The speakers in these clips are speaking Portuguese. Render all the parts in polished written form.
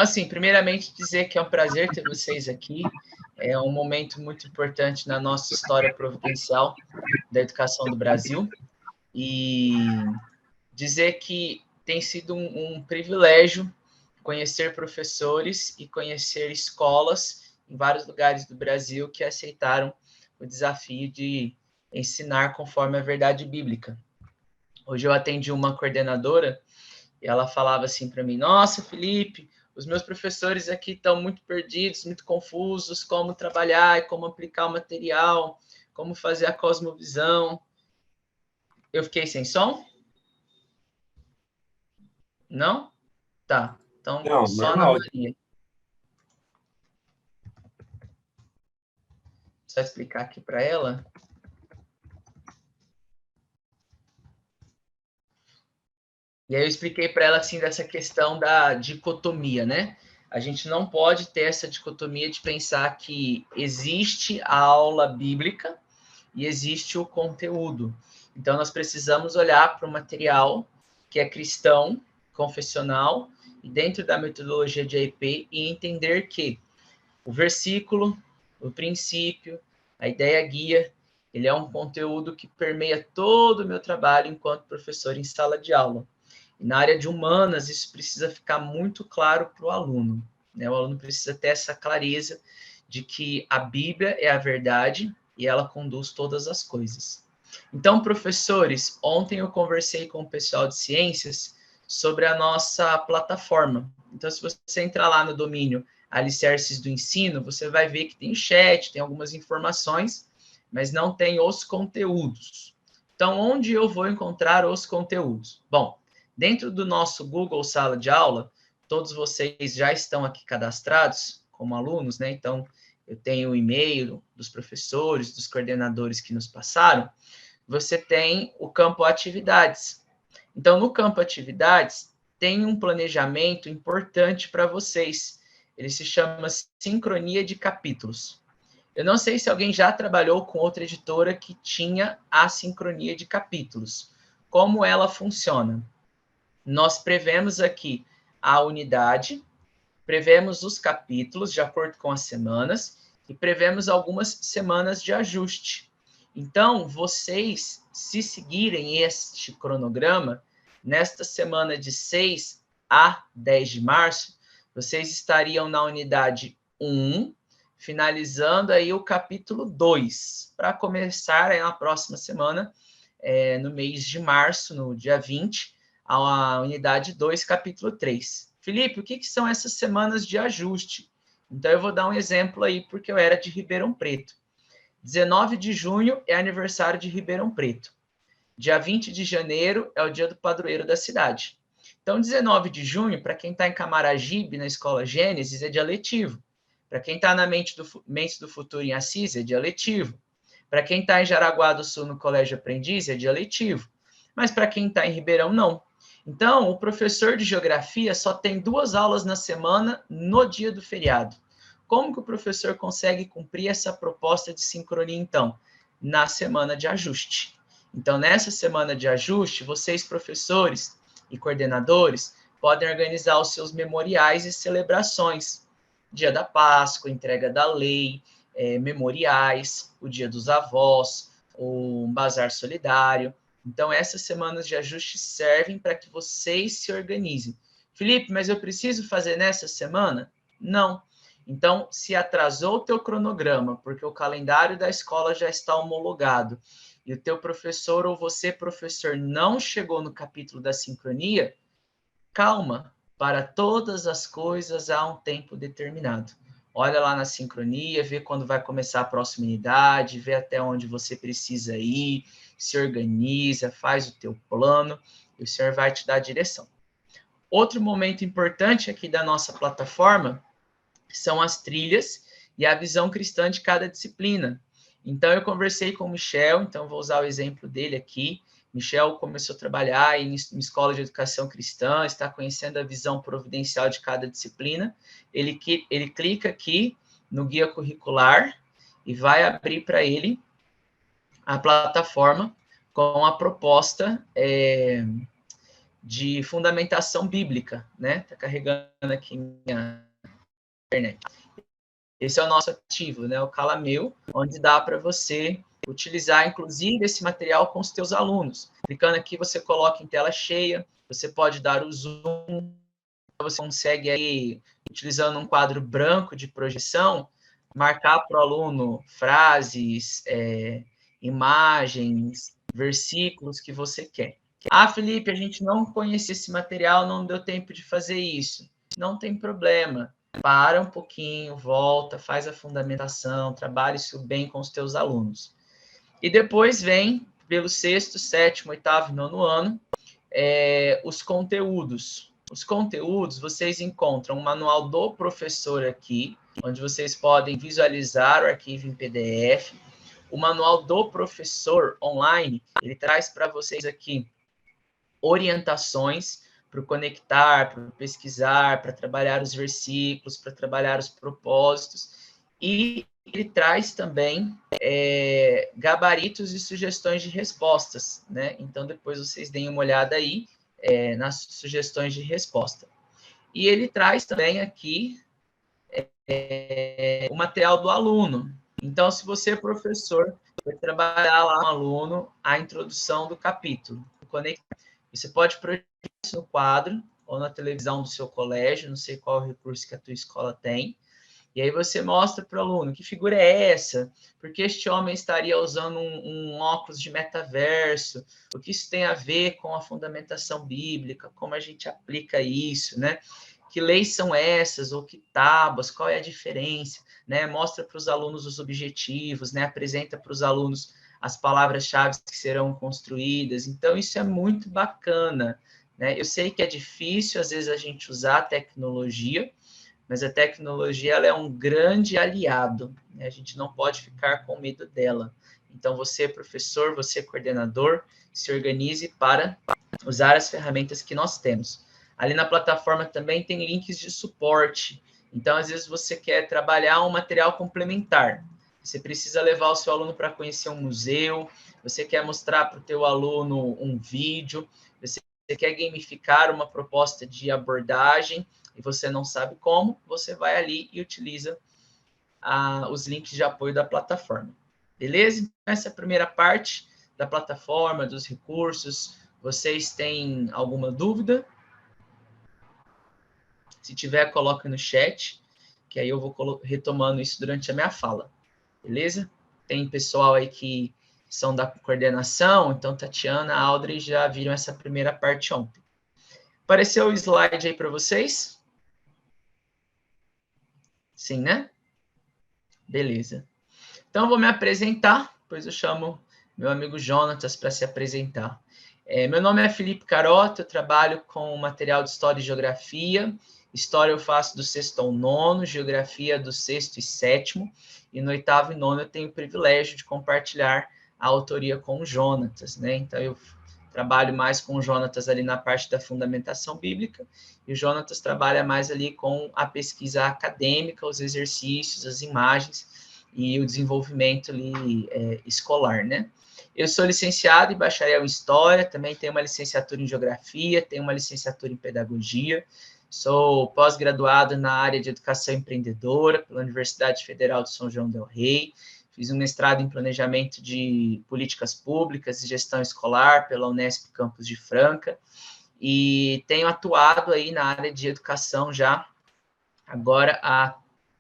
Então, assim, primeiramente dizer que é um prazer ter vocês aqui. É um momento muito importante na nossa história providencial da educação do Brasil. E dizer que tem sido um privilégio conhecer professores e conhecer escolas em vários lugares do Brasil que aceitaram o desafio de ensinar conforme a verdade bíblica. Hoje eu atendi uma coordenadora e ela falava assim para mim: Nossa, Felipe, os meus professores aqui estão muito perdidos, muito confusos, como trabalhar e como aplicar o material, como fazer a cosmovisão. Eu fiquei sem som? Não? Tá. Então, Não, só na normal. Maria. Só explicar aqui para ela. E aí eu expliquei para ela assim dessa questão da dicotomia, né? A gente não pode ter essa dicotomia de pensar que existe a aula bíblica e existe o conteúdo. Então nós precisamos olhar para o material que é cristão, confessional, e dentro da metodologia de AIP e entender que o versículo, o princípio, a ideia guia, ele é um conteúdo que permeia todo o meu trabalho enquanto professor em sala de aula. E na área de humanas, isso precisa ficar muito claro para o aluno, né? O aluno precisa ter essa clareza de que a Bíblia é a verdade e ela conduz todas as coisas. Então, professores, ontem eu conversei com o pessoal de ciências sobre a nossa plataforma. Então, se você entrar lá no domínio Alicerces do Ensino, você vai ver que tem chat, tem algumas informações, mas não tem os conteúdos. Então, onde eu vou encontrar os conteúdos? Bom, dentro do nosso Google Sala de Aula, todos vocês já estão aqui cadastrados como alunos, né? Então, eu tenho o e-mail dos professores, dos coordenadores que nos passaram. Você tem o campo atividades. Então, no campo atividades, tem um planejamento importante para vocês. Ele se chama sincronia de capítulos. Eu não sei se alguém já trabalhou com outra editora que tinha a sincronia de capítulos. Como ela funciona? Nós prevemos aqui a unidade, prevemos os capítulos de acordo com as semanas e prevemos algumas semanas de ajuste. Então, vocês, se seguirem este cronograma, nesta semana de 6 a 10 de março, vocês estariam na unidade 1, finalizando aí o capítulo 2, para começar aí na próxima semana, no mês de março, no dia 20, a unidade 2, capítulo 3. Felipe, o que são essas semanas de ajuste? Então, eu vou dar um exemplo aí, porque eu era de Ribeirão Preto. 19 de junho é aniversário de Ribeirão Preto. Dia 20 de janeiro é o dia do padroeiro da cidade. Então, 19 de junho, para quem está em Camaragibe, na Escola Gênesis, é dia letivo. Para quem está na Mente do Futuro em Assis, é dia letivo. Para quem está em Jaraguá do Sul, no Colégio Aprendiz, é dia letivo. Mas para quem está em Ribeirão, não. Então, o professor de geografia só tem 2 aulas na semana no dia do feriado. Como que o professor consegue cumprir essa proposta de sincronia, então? Na semana de ajuste. Então, nessa semana de ajuste, vocês, professores e coordenadores, podem organizar os seus memoriais e celebrações. Dia da Páscoa, entrega da lei, memoriais, o dia dos avós, o bazar solidário. Então, essas semanas de ajuste servem para que vocês se organizem. Felipe, mas eu preciso fazer nessa semana? Não. Então, se atrasou o teu cronograma, porque o calendário da escola já está homologado, e o teu professor ou você, professor, não chegou no capítulo da sincronia, calma, para todas as coisas há um tempo determinado. Olha lá na sincronia, vê quando vai começar a próxima unidade, vê até onde você precisa ir, se organiza, faz o teu plano, e o Senhor vai te dar a direção. Outro momento importante aqui da nossa plataforma são as trilhas e a visão cristã de cada disciplina. Então, eu conversei com o Michel, então vou usar o exemplo dele aqui. Michel começou a trabalhar em escola de educação cristã, está conhecendo a visão providencial de cada disciplina. Ele clica aqui no guia curricular e vai abrir para ele a plataforma com a proposta de fundamentação bíblica, né? Tá carregando aqui minha internet. Esse é o nosso ativo, né? O Calameu, onde dá para você utilizar, inclusive, esse material com os teus alunos. Clicando aqui, você coloca em tela cheia, você pode dar o zoom, você consegue aí, utilizando um quadro branco de projeção, marcar para o aluno frases, imagens, versículos que você quer. Ah, Felipe, a gente não conhecia esse material, não deu tempo de fazer isso. Não tem problema. Para um pouquinho, volta, faz a fundamentação, trabalha isso bem com os teus alunos. E depois vem, pelo sexto, sétimo, oitavo e nono ano, os conteúdos. Os conteúdos, vocês encontram o manual do professor aqui, onde vocês podem visualizar o arquivo em PDF. O manual do professor online, ele traz para vocês aqui orientações para o conectar, para pesquisar, para trabalhar os versículos, para trabalhar os propósitos. E ele traz também gabaritos e sugestões de respostas, né? Então, depois vocês deem uma olhada aí nas sugestões de resposta. E ele traz também aqui o material do aluno. Então, se você, professor, vai trabalhar lá com o aluno a introdução do capítulo, você pode projetar isso no quadro ou na televisão do seu colégio, não sei qual recurso que a tua escola tem, e aí você mostra para o aluno que figura é essa, porque este homem estaria usando um óculos de metaverso, o que isso tem a ver com a fundamentação bíblica, como a gente aplica isso, né? Que leis são essas, ou que tábuas, qual é a diferença, né? Mostra para os alunos os objetivos, né? Apresenta para os alunos as palavras-chave que serão construídas. Então, isso é muito bacana, né? Eu sei que é difícil, às vezes, a gente usar a tecnologia, mas a tecnologia ela é um grande aliado, né? A gente não pode ficar com medo dela. Então, você, professor, você, coordenador, se organize para usar as ferramentas que nós temos. Ali na plataforma também tem links de suporte. Então, às vezes, você quer trabalhar um material complementar. Você precisa levar o seu aluno para conhecer um museu, você quer mostrar para o teu aluno um vídeo, você quer gamificar uma proposta de abordagem, e você não sabe como, você vai ali e utiliza os links de apoio da plataforma. Beleza? Então, essa é a primeira parte da plataforma, dos recursos. Vocês têm alguma dúvida? Se tiver, coloca no chat, que aí eu vou retomando isso durante a minha fala. Beleza? Tem pessoal aí que são da coordenação, então Tatiana, Audrey já viram essa primeira parte ontem. Apareceu o slide aí para vocês? Sim, né? Beleza. Então, eu vou me apresentar, depois eu chamo meu amigo Jonatas para se apresentar. Meu nome é Felipe Carota, eu trabalho com material de História e Geografia. História eu faço do sexto ao nono, Geografia do sexto e sétimo, e no oitavo e nono eu tenho o privilégio de compartilhar a autoria com o Jonatas, né? Então, eu trabalho mais com o Jonatas ali na parte da fundamentação bíblica, e o Jonatas trabalha mais ali com a pesquisa acadêmica, os exercícios, as imagens e o desenvolvimento ali, escolar, né? Eu sou licenciado em bacharel em História, também tenho uma licenciatura em Geografia, tenho uma licenciatura em Pedagogia, sou pós-graduado na área de Educação Empreendedora pela Universidade Federal de São João del Rei, fiz um mestrado em Planejamento de Políticas Públicas e Gestão Escolar pela Unesp Campus de Franca, e tenho atuado aí na área de educação já agora há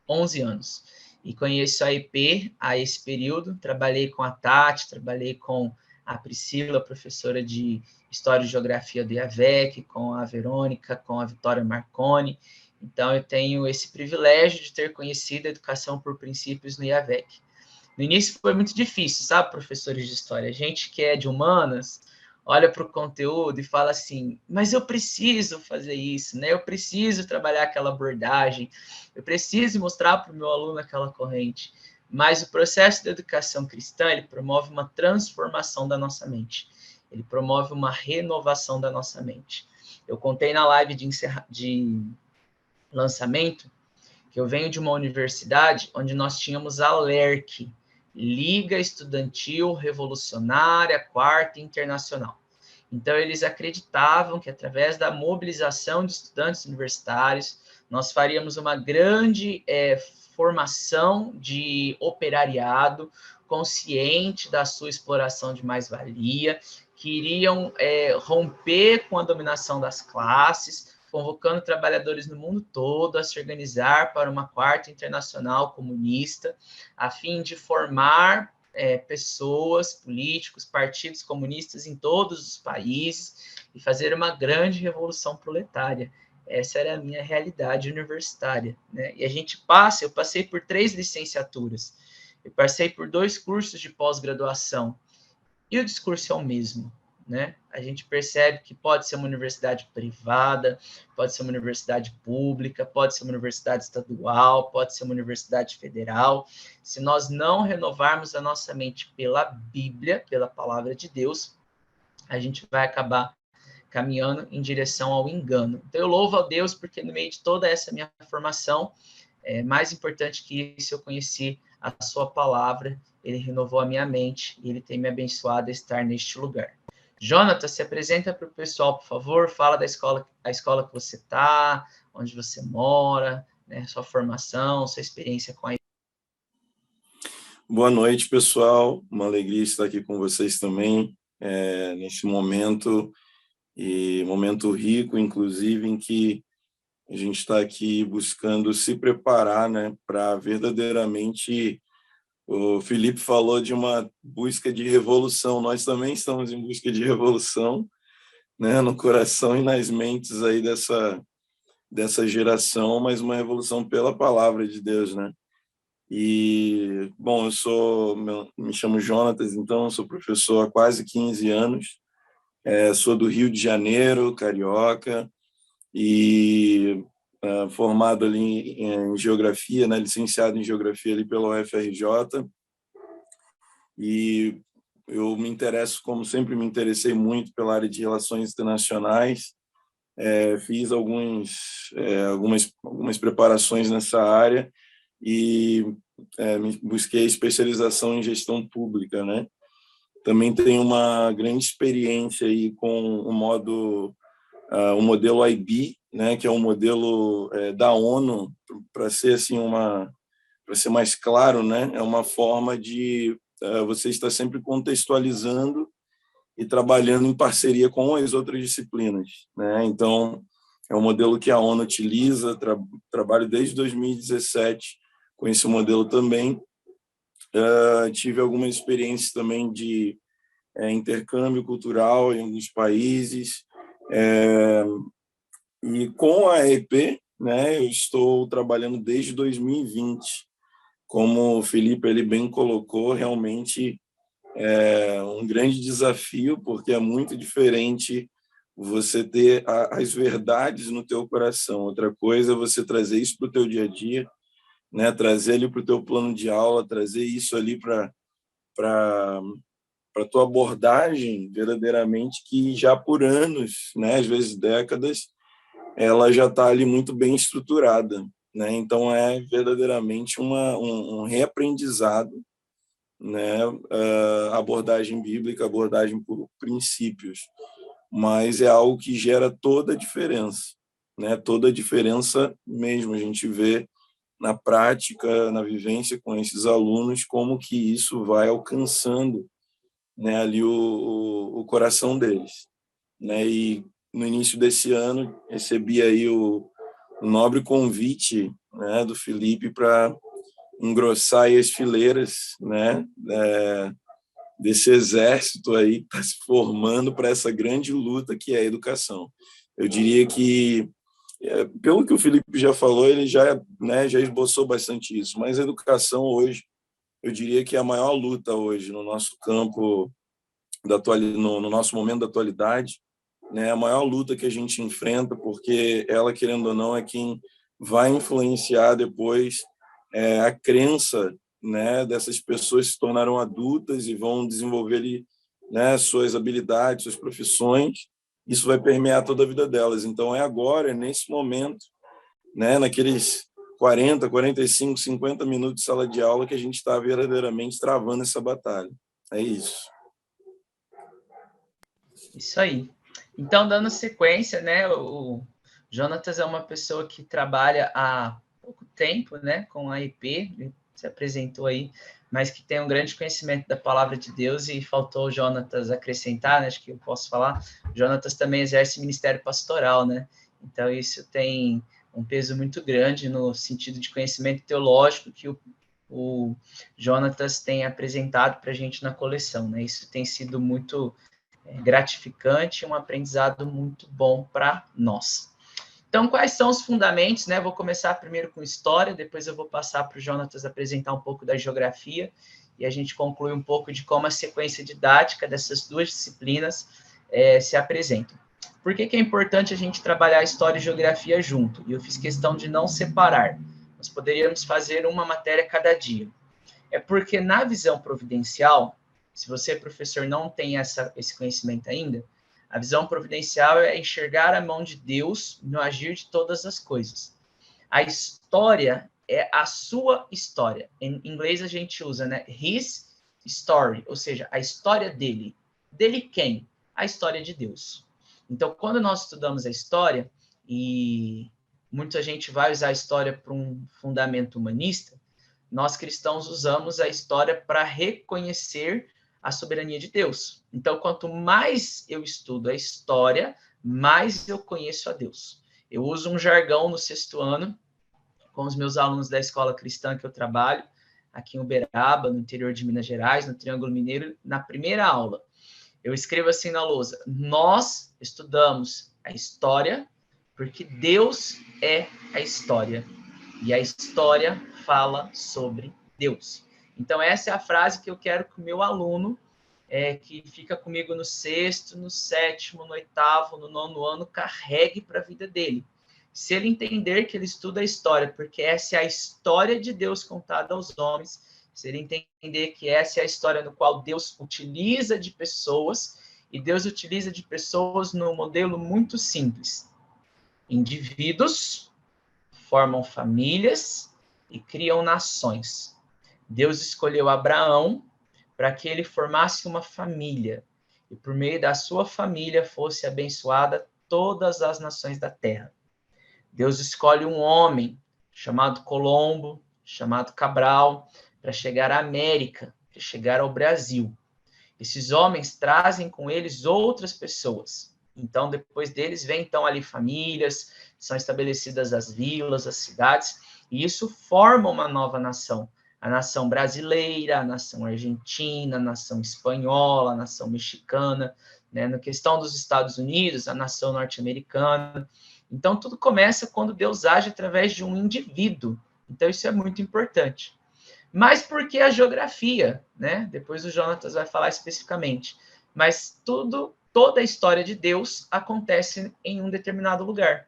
11 anos. E conheço a EP a esse período, trabalhei com a Tati, trabalhei com a Priscila, professora de História e Geografia do IAVEC, com a Verônica, com a Vitória Marconi. Então, eu tenho esse privilégio de ter conhecido a educação por princípios no IAVEC. No início foi muito difícil, sabe, professores de história? A gente que é de humanas olha para o conteúdo e fala assim, mas eu preciso fazer isso, né? Eu preciso trabalhar aquela abordagem, eu preciso mostrar para o meu aluno aquela corrente. Mas o processo da educação cristã, ele promove uma transformação da nossa mente. Ele promove uma renovação da nossa mente. Eu contei na live de lançamento que eu venho de uma universidade onde nós tínhamos a LERC, Liga Estudantil Revolucionária Quarta Internacional. Então, eles acreditavam que, através da mobilização de estudantes universitários, nós faríamos uma grande formação de operariado, consciente da sua exploração de mais-valia, que iriam romper com a dominação das classes, convocando trabalhadores no mundo todo a se organizar para uma quarta internacional comunista, a fim de formar pessoas, políticos, partidos comunistas em todos os países e fazer uma grande revolução proletária. Essa era a minha realidade universitária, né? E eu passei por 3 licenciaturas, eu passei por 2 cursos de pós-graduação, e o discurso é o mesmo, né? A gente percebe que pode ser uma universidade privada, pode ser uma universidade pública, pode ser uma universidade estadual, pode ser uma universidade federal. Se nós não renovarmos a nossa mente pela Bíblia, pela palavra de Deus, a gente vai acabar caminhando em direção ao engano. Então, eu louvo a Deus porque no meio de toda essa minha formação, mais importante que isso, eu conheci a sua palavra, ele renovou a minha mente e ele tem me abençoado a estar neste lugar. Jonathan, se apresenta para o pessoal, por favor, fala da escola, a escola que você está, onde você mora, né, sua formação, sua experiência com a... Boa noite, pessoal. Uma alegria estar aqui com vocês também, neste momento, e momento rico, inclusive, em que a gente está aqui buscando se preparar, né, para verdadeiramente... O Felipe falou de uma busca de revolução. Nós também estamos em busca de revolução, né, no coração e nas mentes aí dessa geração, mas uma revolução pela palavra de Deus, né? E, bom, me chamo Jonatas, então, sou professor há quase 15 anos, sou do Rio de Janeiro, carioca, e formado ali em Geografia, né, licenciado em Geografia ali pela UFRJ, e eu me interesso, como sempre me interessei muito pela área de relações internacionais, fiz algumas preparações nessa área e busquei especialização em gestão pública, né? Também tenho uma grande experiência aí com o modelo IB, né, que é um modelo da ONU, para ser assim para ser mais claro, né, é uma forma de você estar sempre contextualizando e trabalhando em parceria com as outras disciplinas, né? Então, é um modelo que a ONU utiliza, trabalho desde 2017 com esse modelo também. Tive algumas experiências também de intercâmbio cultural em alguns países, e com a EP, né, eu estou trabalhando desde 2020. Como o Felipe ele bem colocou, realmente é um grande desafio, porque é muito diferente você ter as verdades no teu coração. Outra coisa é você trazer isso para o teu dia a dia, né? Trazer ele para o teu plano de aula, trazer isso ali para a tua abordagem verdadeiramente, que já por anos, né, às vezes décadas, ela já está ali muito bem estruturada, né? Então é verdadeiramente um reaprendizado, né? Abordagem bíblica, abordagem por princípios, mas é algo que gera toda a diferença, né? Toda a diferença mesmo. A gente vê na prática, na vivência com esses alunos, como que isso vai alcançando, né, ali o coração deles, né? E no início desse ano recebi aí o nobre convite, né, do Felipe para engrossar aí as fileiras, né, desse exército aí que está se formando para essa grande luta que é a educação. Eu diria que, pelo que o Felipe já falou, ele já, né, já esboçou bastante isso, mas a educação hoje, eu diria que é a maior luta hoje no nosso campo, no nosso momento da atualidade, né, a maior luta que a gente enfrenta, porque ela, querendo ou não, é quem vai influenciar depois a crença, né, dessas pessoas que se tornarão adultas e vão desenvolver ali, né, suas habilidades, suas profissões. Isso vai permear toda a vida delas. Então, é agora, é nesse momento, né, naqueles 40, 45, 50 minutos de sala de aula, que a gente está verdadeiramente travando essa batalha. É isso. Isso aí. Então, dando sequência, né, o Jonatas é uma pessoa que trabalha há pouco tempo, né, com a IP, ele se apresentou aí, mas que tem um grande conhecimento da palavra de Deus, e faltou o Jonatas acrescentar, né, acho que eu posso falar, o Jonatas também exerce ministério pastoral, né, então isso tem um peso muito grande no sentido de conhecimento teológico que o Jonatas tem apresentado para a gente na coleção, né, isso tem sido muito gratificante, um aprendizado muito bom para nós. Então, quais são os fundamentos, né? Vou começar primeiro com história, depois eu vou passar para o Jonatas apresentar um pouco da geografia, e a gente conclui um pouco de como a sequência didática dessas duas disciplinas se apresentam. Por que é importante a gente trabalhar história e geografia junto? E eu fiz questão de não separar. Nós poderíamos fazer uma matéria cada dia. É porque na visão providencial, se você, professor, não tem esse conhecimento ainda, a visão providencial é enxergar a mão de Deus no agir de todas as coisas. A história é a sua história. Em inglês a gente usa, né? His story, ou seja, a história dele. Dele quem? A história de Deus. Então, quando nós estudamos a história, e muita gente vai usar a história para um fundamento humanista, nós cristãos usamos a história para reconhecer a soberania de Deus. Então, quanto mais eu estudo a história, mais eu conheço a Deus. Eu uso um jargão no 6º ano com os meus alunos da escola cristã que eu trabalho, aqui em Uberaba, no interior de Minas Gerais, no Triângulo Mineiro, na primeira aula. Eu escrevo assim na lousa: nós estudamos a história porque Deus é a história. E a história fala sobre Deus. Então, essa é a frase que eu quero que o meu aluno, que fica comigo no 6º, no 7º, no 8º, no 9º ano, carregue para a vida dele. Se ele entender que ele estuda a história, porque essa é a história de Deus contada aos homens, se ele entender que essa é a história no qual Deus utiliza de pessoas, e Deus utiliza de pessoas num modelo muito simples. Indivíduos formam famílias e criam nações. Deus escolheu Abraão para que ele formasse uma família e por meio da sua família fosse abençoada todas as nações da terra. Deus escolhe um homem chamado Colombo, chamado Cabral, para chegar à América, para chegar ao Brasil. Esses homens trazem com eles outras pessoas. Então, depois deles, vem então ali famílias, são estabelecidas as vilas, as cidades, e isso forma uma nova nação. A nação brasileira, a nação argentina, a nação espanhola, a nação mexicana, né? Na questão dos Estados Unidos, a nação norte-americana. Então, tudo começa quando Deus age através de um indivíduo. Então, isso é muito importante. Mas porque a geografia, né? Depois o Jonatas vai falar especificamente. Mas toda a história de Deus acontece em um determinado lugar.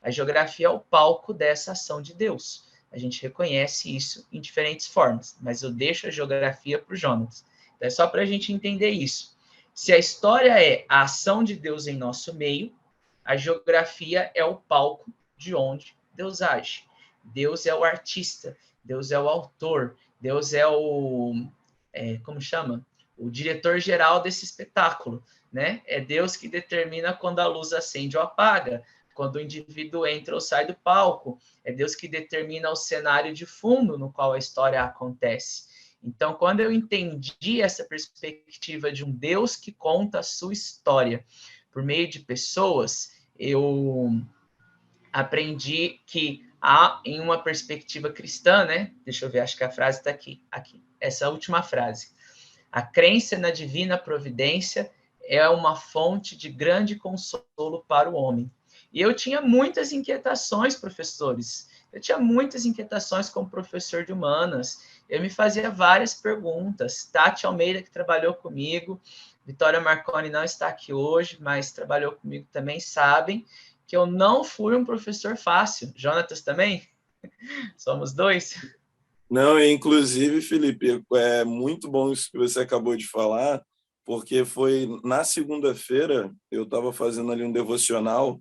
A geografia é o palco dessa ação de Deus. A gente reconhece isso em diferentes formas, mas eu deixo a geografia para o Jonatas. Então, é só para a gente entender isso. Se a história é a ação de Deus em nosso meio, a geografia é o palco de onde Deus age. Deus é o artista, Deus é o autor, Deus é como chama? O diretor-geral desse espetáculo, né? É Deus que determina quando a luz acende ou apaga, quando o indivíduo entra ou sai do palco. É Deus que determina o cenário de fundo no qual a história acontece. Então, quando eu entendi essa perspectiva de um Deus que conta a sua história por meio de pessoas, eu aprendi que há, em uma perspectiva cristã, né? Deixa eu ver, acho que a frase está aqui. Essa última frase. A crença na divina providência é uma fonte de grande consolo para o homem. E eu tinha muitas inquietações, professores. Eu tinha muitas inquietações como professor de humanas. Eu me fazia várias perguntas. Tati Almeida, que trabalhou comigo, Vitória Marconi não está aqui hoje, mas trabalhou comigo também, sabem que eu não fui um professor fácil. Jonatas também? Somos dois? Não, inclusive, Felipe, é muito bom isso que você acabou de falar, porque foi na segunda-feira, eu estava fazendo ali um devocional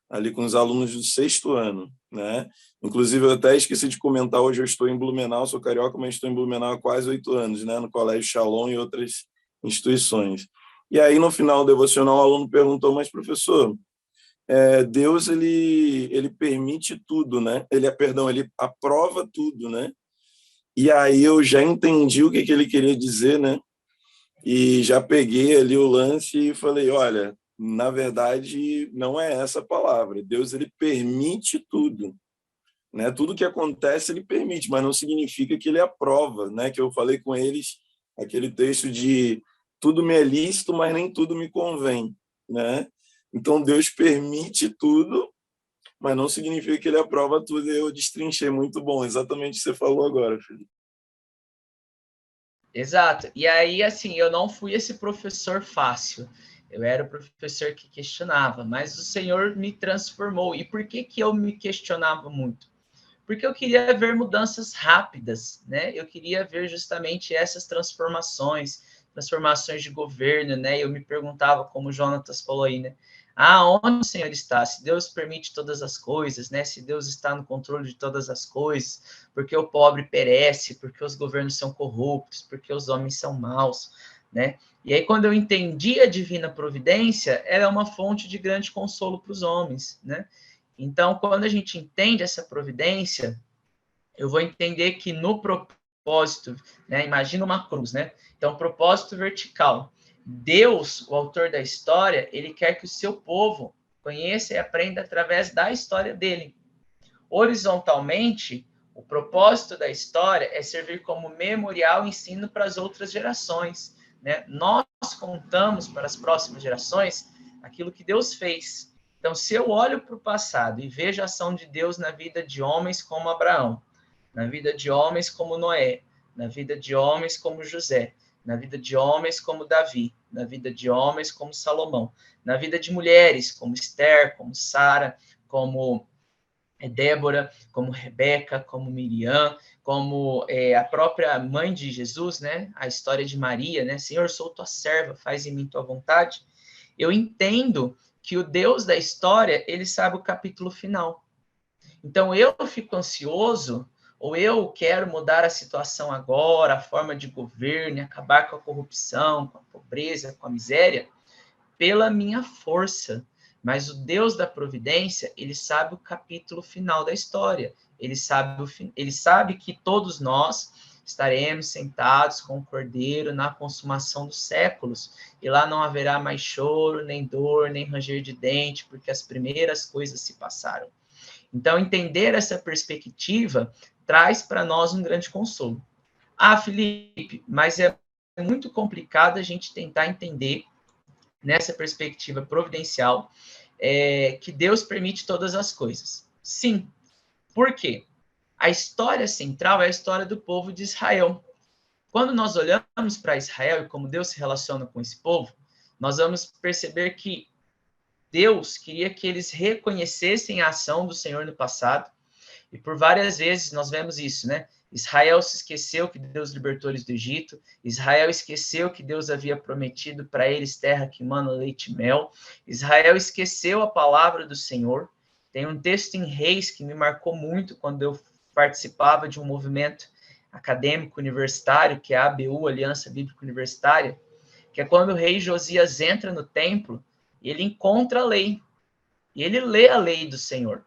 ali com os alunos do 6º ano, né? Inclusive, eu até esqueci de comentar, hoje eu estou em Blumenau, sou carioca, mas estou em Blumenau há quase 8 anos, né? No Colégio Shalom e outras instituições. E aí, no final do devocional, o aluno perguntou, mas, professor, Deus, ele permite tudo, né? Ele aprova tudo, né? E aí eu já entendi o que ele queria dizer, né? E já peguei ali o lance e falei, olha, na verdade, não é essa a palavra. Deus, ele permite tudo, né? Tudo que acontece, ele permite, mas não significa que ele aprova, né? Que eu falei com eles aquele texto de tudo me é lícito, mas nem tudo me convém, né? Então, Deus permite tudo, mas não significa que ele aprova tudo. Eu destrinchei muito bom, exatamente o que você falou agora, Felipe. Exato. E aí, assim, eu não fui esse professor fácil. Eu era o professor que questionava, mas o Senhor me transformou. E por que que eu me questionava muito? Porque eu queria ver mudanças rápidas, né? Eu queria ver justamente essas transformações, transformações de governo, né? Eu me perguntava, como o Jonatas falou aí, né? Onde o Senhor está? Se Deus permite todas as coisas, né? Se Deus está no controle de todas as coisas, porque o pobre perece, porque os governos são corruptos, porque os homens são maus, né? E aí, quando eu entendi a divina providência, ela é uma fonte de grande consolo para os homens, né? Então, quando a gente entende essa providência, eu vou entender que no propósito, né? Imagina uma cruz, né? Então, propósito vertical. Deus, o autor da história, ele quer que o seu povo conheça e aprenda através da história dele. Horizontalmente, o propósito da história é servir como memorial e ensino para as outras gerações, né? Nós contamos para as próximas gerações aquilo que Deus fez. Então, se eu olho para o passado e vejo a ação de Deus na vida de homens como Abraão, na vida de homens como Noé, na vida de homens como José, na vida de homens como Davi, na vida de homens como Salomão, na vida de mulheres como Esther, como Sara, como Débora, como Rebeca, como Miriam, como a própria mãe de Jesus, né? A história de Maria, né? Senhor, sou tua serva, faz em mim tua vontade. Eu entendo que o Deus da história, ele sabe o capítulo final. Então, eu fico ansioso, ou eu quero mudar a situação agora, a forma de governo, acabar com a corrupção, com a pobreza, com a miséria, pela minha força. Mas o Deus da providência, ele sabe o capítulo final da história. Ele sabe que todos nós estaremos sentados com o Cordeiro na consumação dos séculos. E lá não haverá mais choro, nem dor, nem ranger de dente, porque as primeiras coisas se passaram. Então, entender essa perspectiva traz para nós um grande consolo. Felipe, mas é muito complicado a gente tentar entender nessa perspectiva providencial que Deus permite todas as coisas. Sim. Por quê? A história central é a história do povo de Israel. Quando nós olhamos para Israel e como Deus se relaciona com esse povo, nós vamos perceber que Deus queria que eles reconhecessem a ação do Senhor no passado, e por várias vezes nós vemos isso, né? Israel se esqueceu que Deus libertou eles do Egito, Israel esqueceu que Deus havia prometido para eles terra que mana leite e mel, Israel esqueceu a palavra do Senhor. Tem um texto em Reis que me marcou muito quando eu participava de um movimento acadêmico universitário, que é a ABU, Aliança Bíblica Universitária, que é quando o rei Josias entra no templo e ele encontra a lei, e ele lê a lei do Senhor.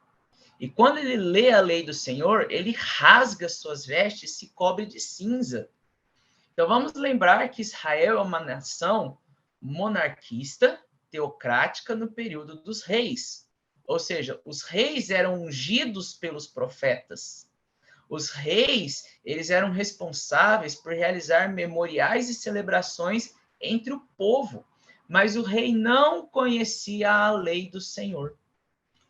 E quando ele lê a lei do Senhor, ele rasga suas vestes e se cobre de cinza. Então vamos lembrar que Israel é uma nação monarquista, teocrática no período dos reis. Ou seja, os reis eram ungidos pelos profetas. Os reis, eles eram responsáveis por realizar memoriais e celebrações entre o povo, mas o rei não conhecia a lei do Senhor.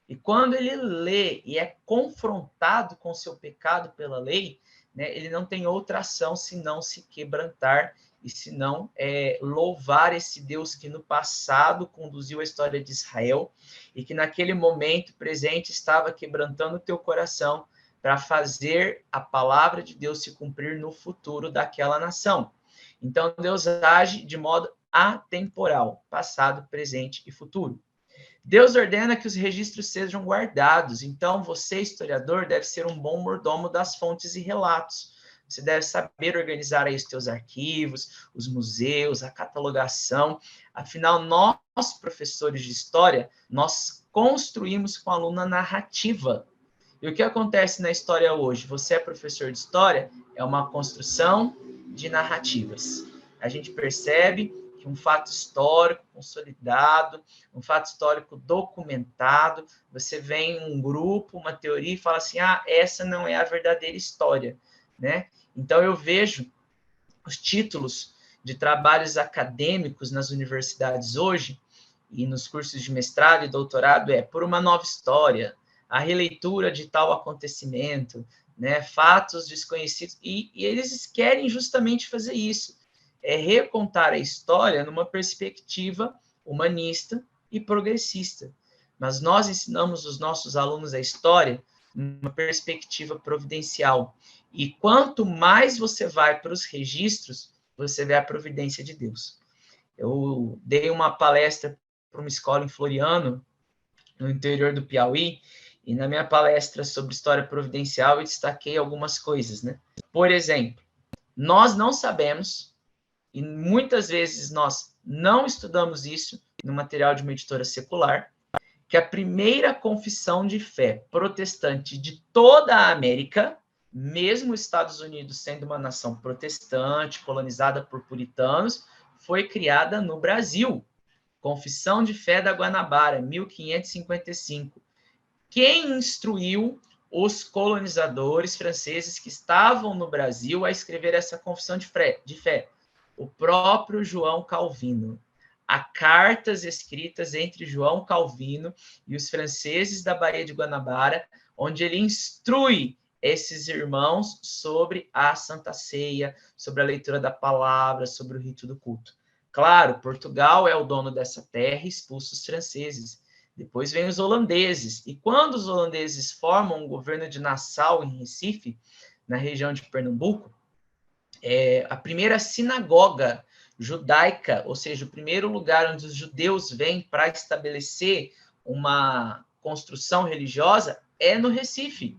E quando ele lê e é confrontado com seu pecado pela lei, né, ele não tem outra ação senão se quebrantar e senão louvar esse Deus que no passado conduziu a história de Israel e que naquele momento presente estava quebrantando o teu coração para fazer a palavra de Deus se cumprir no futuro daquela nação. Então, Deus age de modo atemporal, passado, presente e futuro. Deus ordena que os registros sejam guardados. Então, você, historiador, deve ser um bom mordomo das fontes e relatos. você deve saber organizar aí os teus arquivos, os museus, a catalogação. Afinal, nós, professores de história, nós construímos com o aluno a narrativa. E o que acontece na história hoje? Você é professor de história, é uma construção de narrativas. A gente percebe que um fato histórico consolidado, um fato histórico documentado, você vem em um grupo, uma teoria e fala assim, essa não é a verdadeira história, né? Então eu vejo os títulos de trabalhos acadêmicos nas universidades hoje e nos cursos de mestrado e doutorado Por uma nova história, a releitura de tal acontecimento, né, fatos desconhecidos, e eles querem justamente fazer isso, recontar a história numa perspectiva humanista e progressista. Mas nós ensinamos os nossos alunos a história numa perspectiva providencial. E quanto mais você vai para os registros, você vê a providência de Deus. Eu dei uma palestra para uma escola em Floriano, no interior do Piauí, e na minha palestra sobre história providencial eu destaquei algumas coisas, né? Por exemplo, nós não sabemos, e muitas vezes nós não estudamos isso no material de uma editora secular, que a primeira confissão de fé protestante de toda a América, mesmo os Estados Unidos sendo uma nação protestante, colonizada por puritanos, foi criada no Brasil. Confissão de Fé da Guanabara, 1555. Quem instruiu os colonizadores franceses que estavam no Brasil a escrever essa confissão de fé? O próprio João Calvino. Há cartas escritas entre João Calvino e os franceses da Baía de Guanabara, onde ele instrui esses irmãos sobre a Santa Ceia, sobre a leitura da palavra, sobre o rito do culto. Claro, Portugal é o dono dessa terra e expulsa os franceses. Depois vem os holandeses. E quando os holandeses formam o governo de Nassau, em Recife, na região de Pernambuco, a primeira sinagoga judaica, ou seja, o primeiro lugar onde os judeus vêm para estabelecer uma construção religiosa, é no Recife.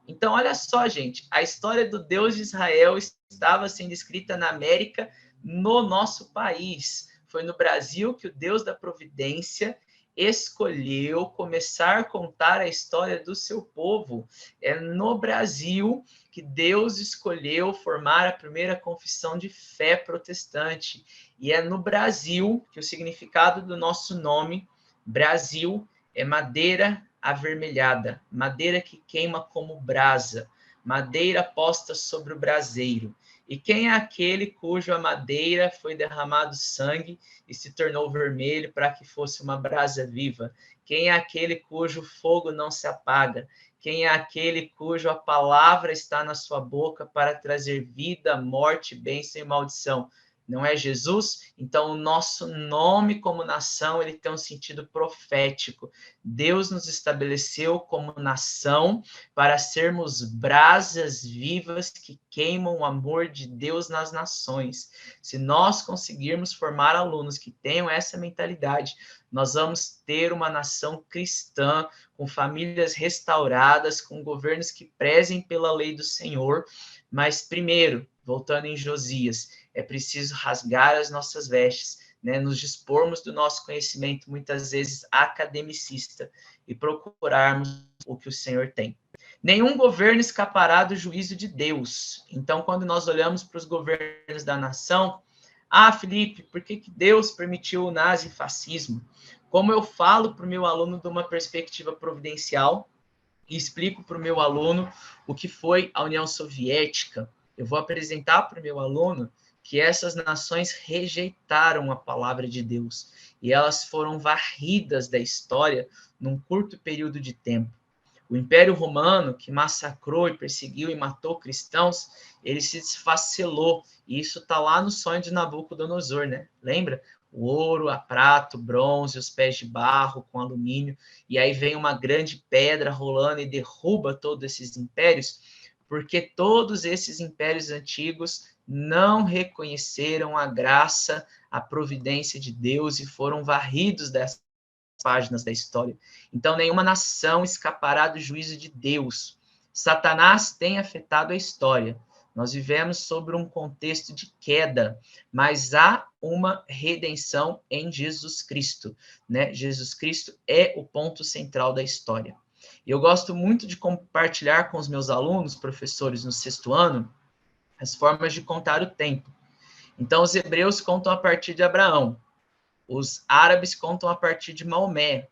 Então, olha só, gente, a história do Deus de Israel estava sendo escrita na América, no nosso país. Foi no Brasil que o Deus da providência escolheu começar a contar a história do seu povo. É no Brasil que Deus escolheu formar a primeira confissão de fé protestante. E é no Brasil que o significado do nosso nome, Brasil, é madeira avermelhada, madeira que queima como brasa, madeira posta sobre o braseiro. E quem é aquele cuja madeira foi derramado sangue e se tornou vermelho para que fosse uma brasa viva? Quem é aquele cujo fogo não se apaga? Quem é aquele cuja palavra está na sua boca para trazer vida, morte, bênção e maldição? Não é Jesus? Então, o nosso nome como nação, ele tem um sentido profético. Deus nos estabeleceu como nação para sermos brasas vivas que queimam o amor de Deus nas nações. Se nós conseguirmos formar alunos que tenham essa mentalidade, nós vamos ter uma nação cristã, com famílias restauradas, com governos que prezem pela lei do Senhor. Mas, primeiro, voltando em Josias, é preciso rasgar as nossas vestes, né? Nos dispormos do nosso conhecimento, muitas vezes academicista, e procurarmos o que o Senhor tem. Nenhum governo escapará do juízo de Deus. Então, quando nós olhamos para os governos da nação, Felipe, por que Deus permitiu o nazifascismo? Como eu falo para o meu aluno de uma perspectiva providencial, e explico para o meu aluno o que foi a União Soviética, eu vou apresentar para o meu aluno que essas nações rejeitaram a palavra de Deus e elas foram varridas da história num curto período de tempo. O Império Romano, que massacrou e perseguiu e matou cristãos, ele se desfacelou. E isso está lá no sonho de Nabucodonosor, né? Lembra? O ouro, a prata, o bronze, os pés de barro com alumínio. E aí vem uma grande pedra rolando e derruba todos esses impérios, porque todos esses impérios antigos não reconheceram a graça, a providência de Deus e foram varridos dessas páginas da história. Então, nenhuma nação escapará do juízo de Deus. Satanás tem afetado a história, Nós vivemos sobre um contexto de queda, mas há uma redenção em Jesus Cristo, né? Jesus Cristo é o ponto central da história. Eu gosto muito de compartilhar com os meus alunos, professores no 6º ano, as formas de contar o tempo. Então, os hebreus contam a partir de Abraão, os árabes contam a partir de Maomé,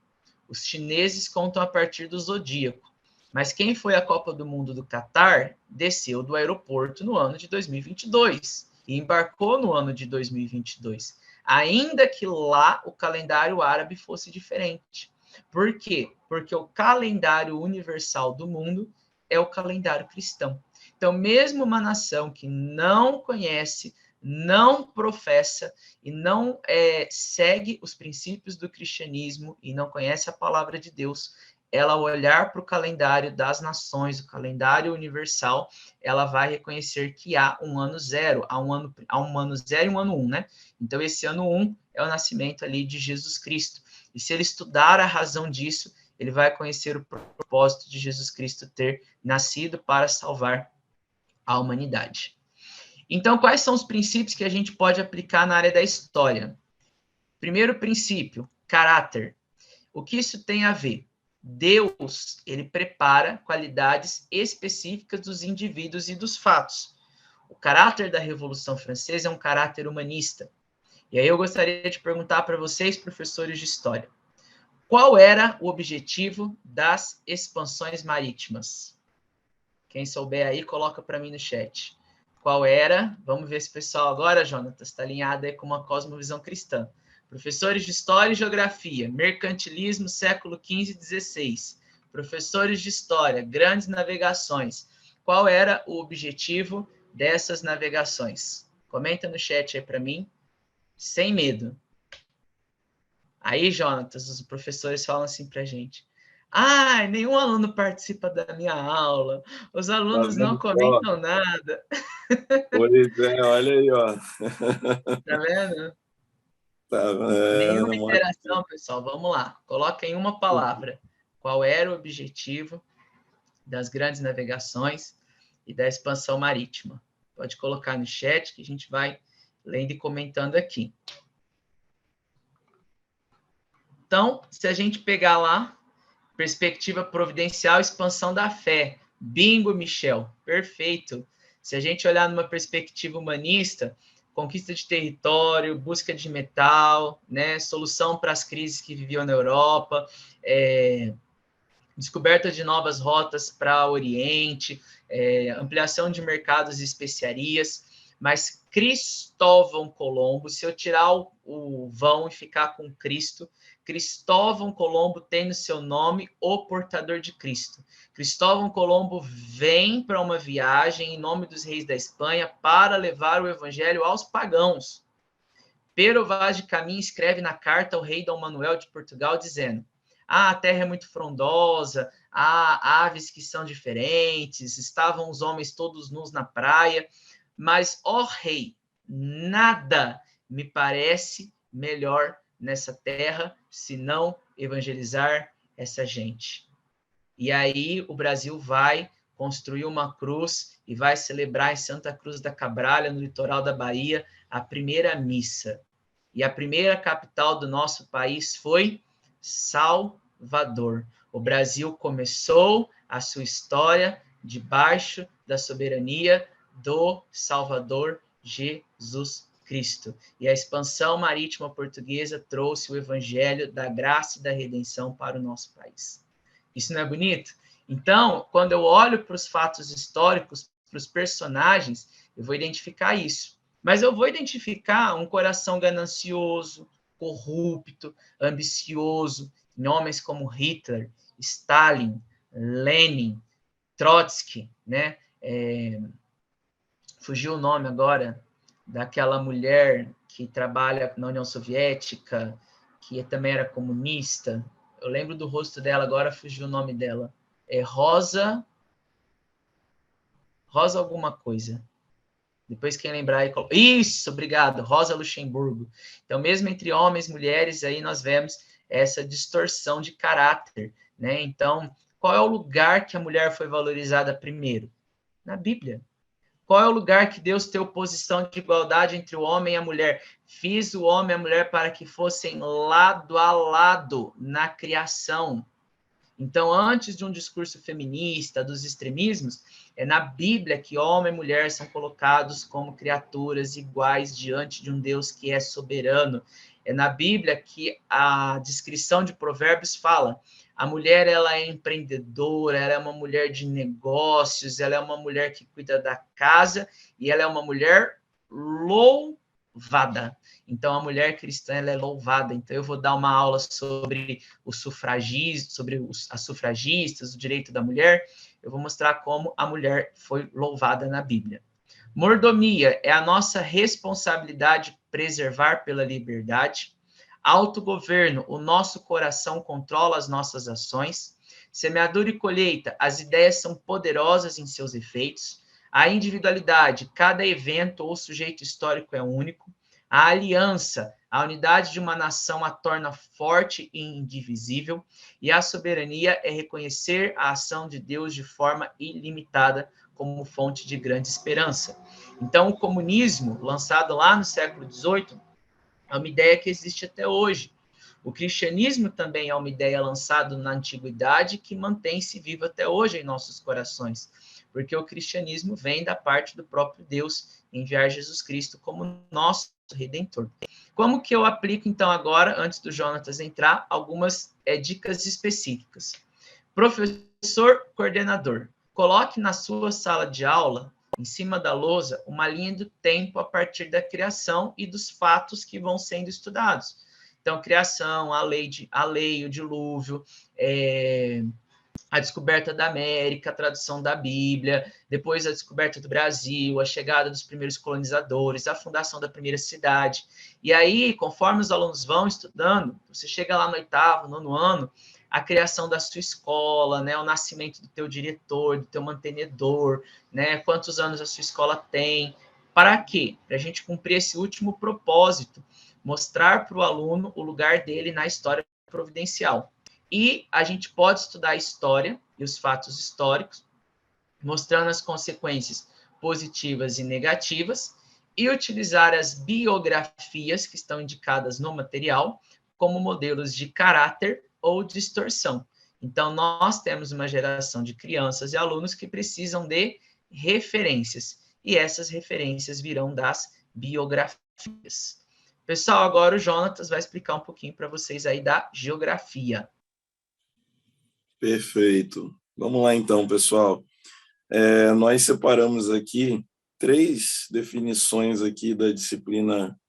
os chineses contam a partir do zodíaco. Mas quem foi à Copa do Mundo do Catar desceu do aeroporto no ano de 2022 e embarcou no ano de 2022, ainda que lá o calendário árabe fosse diferente. Por quê? Porque o calendário universal do mundo é o calendário cristão. Então, mesmo uma nação que não conhece, não professa e não segue os princípios do cristianismo e não conhece a palavra de Deus, ela olhar para o calendário das nações, o calendário universal, ela vai reconhecer que há um ano zero, há um ano zero e um ano 1, né? Então, esse ano 1 é o nascimento ali de Jesus Cristo. E se ele estudar a razão disso, ele vai conhecer o propósito de Jesus Cristo ter nascido para salvar a humanidade. Então, quais são os princípios que a gente pode aplicar na área da história? Primeiro princípio, caráter. O que isso tem a ver? Deus, ele prepara qualidades específicas dos indivíduos e dos fatos. O caráter da Revolução Francesa é um caráter humanista. E aí eu gostaria de perguntar para vocês, professores de história, qual era o objetivo das expansões marítimas? Quem souber aí, coloca para mim no chat. Qual era? Vamos ver se o pessoal agora, Jonathan, está alinhado aí com uma cosmovisão cristã. Professores de História e Geografia, Mercantilismo, século XV e XVI. Professores de História, Grandes Navegações. Qual era o objetivo dessas navegações? Comenta no chat aí para mim, sem medo. Aí, Jonatas, os professores falam assim para a gente. Ah, nenhum aluno participa da minha aula. Os Tá alunos não vendo só? comentam nada. Pois é, olha aí, ó. Tá vendo? Tá Nenhuma vendo? interação, pessoal. Vamos lá. Coloca em uma palavra. Qual era o objetivo das grandes navegações e da expansão marítima? Pode colocar no chat que a gente vai lendo e comentando aqui. Então, se a gente pegar lá, perspectiva providencial, expansão da fé. Bingo, Michel. Perfeito. Se a gente olhar numa perspectiva humanista, conquista de território, busca de metal, né, solução para as crises que viviam na Europa, descoberta de novas rotas para o Oriente, ampliação de mercados e especiarias. Mas Cristóvão Colombo, se eu tirar o vão e ficar com Cristo, Cristóvão Colombo tem no seu nome o portador de Cristo. Cristóvão Colombo vem para uma viagem em nome dos reis da Espanha para levar o evangelho aos pagãos. Pero Vaz de Caminha escreve na carta ao rei Dom Manuel de Portugal dizendo: a terra é muito frondosa, há aves que são diferentes, estavam os homens todos nus na praia, mas, ó rei, nada me parece melhor nessa terra senão evangelizar essa gente. E aí o Brasil vai construir uma cruz e vai celebrar em Santa Cruz da Cabralha, no litoral da Bahia, a primeira missa. E a primeira capital do nosso país foi Salvador. O Brasil começou a sua história debaixo da soberania do Salvador Jesus Cristo. E a expansão marítima portuguesa trouxe o evangelho da graça e da redenção para o nosso país. Isso não é bonito? Então, quando eu olho para os fatos históricos, para os personagens, eu vou identificar isso. Mas eu vou identificar um coração ganancioso, corrupto, ambicioso, em homens como Hitler, Stalin, Lenin, Trotsky, né? Fugiu o nome agora daquela mulher que trabalha na União Soviética, que também era comunista. Eu lembro do rosto dela, agora fugiu o nome dela. É Rosa alguma coisa. Depois quem lembrar aí... Isso, obrigado, Rosa Luxemburgo. Então, mesmo entre homens e mulheres, aí nós vemos essa distorção de caráter, né? Então, qual é o lugar que a mulher foi valorizada primeiro? Na Bíblia. Qual é o lugar que Deus tem posição de igualdade entre o homem e a mulher? Fiz o homem e a mulher para que fossem lado a lado na criação. Então, antes de um discurso feminista, dos extremismos, é na Bíblia que homem e mulher são colocados como criaturas iguais diante de um Deus que é soberano. É na Bíblia que a descrição de Provérbios fala: a mulher, ela é empreendedora, ela é uma mulher de negócios, ela é uma mulher que cuida da casa e ela é uma mulher louvada. Então, a mulher cristã, ela é louvada. Então, eu vou dar uma aula sobre os sufragistas, sobre as sufragistas, o direito da mulher. Eu vou mostrar como a mulher foi louvada na Bíblia. Mordomia é a nossa responsabilidade preservar pela liberdade. Autogoverno, o nosso coração controla as nossas ações. Semeadura e colheita, as ideias são poderosas em seus efeitos. A individualidade, cada evento ou sujeito histórico é único. A aliança, a unidade de uma nação a torna forte e indivisível. E a soberania é reconhecer a ação de Deus de forma ilimitada como fonte de grande esperança. Então, o comunismo, lançado lá no século XVIII, é uma ideia que existe até hoje. O cristianismo também é uma ideia lançada na antiguidade que mantém-se viva até hoje em nossos corações, porque o cristianismo vem da parte do próprio Deus enviar Jesus Cristo como nosso Redentor. Como que eu aplico, então, agora, antes do Jonatas entrar, algumas dicas específicas? Professor coordenador, coloque na sua sala de aula, em cima da lousa, uma linha do tempo a partir da criação e dos fatos que vão sendo estudados. Então, criação, a lei, o dilúvio, a descoberta da América, a tradução da Bíblia, depois a descoberta do Brasil, a chegada dos primeiros colonizadores, a fundação da primeira cidade. E aí, conforme os alunos vão estudando, você chega lá no 8º, 9º ano, a criação da sua escola, né, o nascimento do teu diretor, do teu mantenedor, né, quantos anos a sua escola tem. Para quê? Para a gente cumprir esse último propósito, mostrar para o aluno o lugar dele na história providencial. E a gente pode estudar a história e os fatos históricos, mostrando as consequências positivas e negativas, e utilizar as biografias que estão indicadas no material como modelos de caráter ou distorção. Então, nós temos uma geração de crianças e alunos que precisam de referências, e essas referências virão das biografias. Pessoal, agora o Jonatas vai explicar um pouquinho para vocês aí da geografia. Perfeito. Vamos lá então, pessoal. Nós separamos aqui 3 definições aqui da disciplina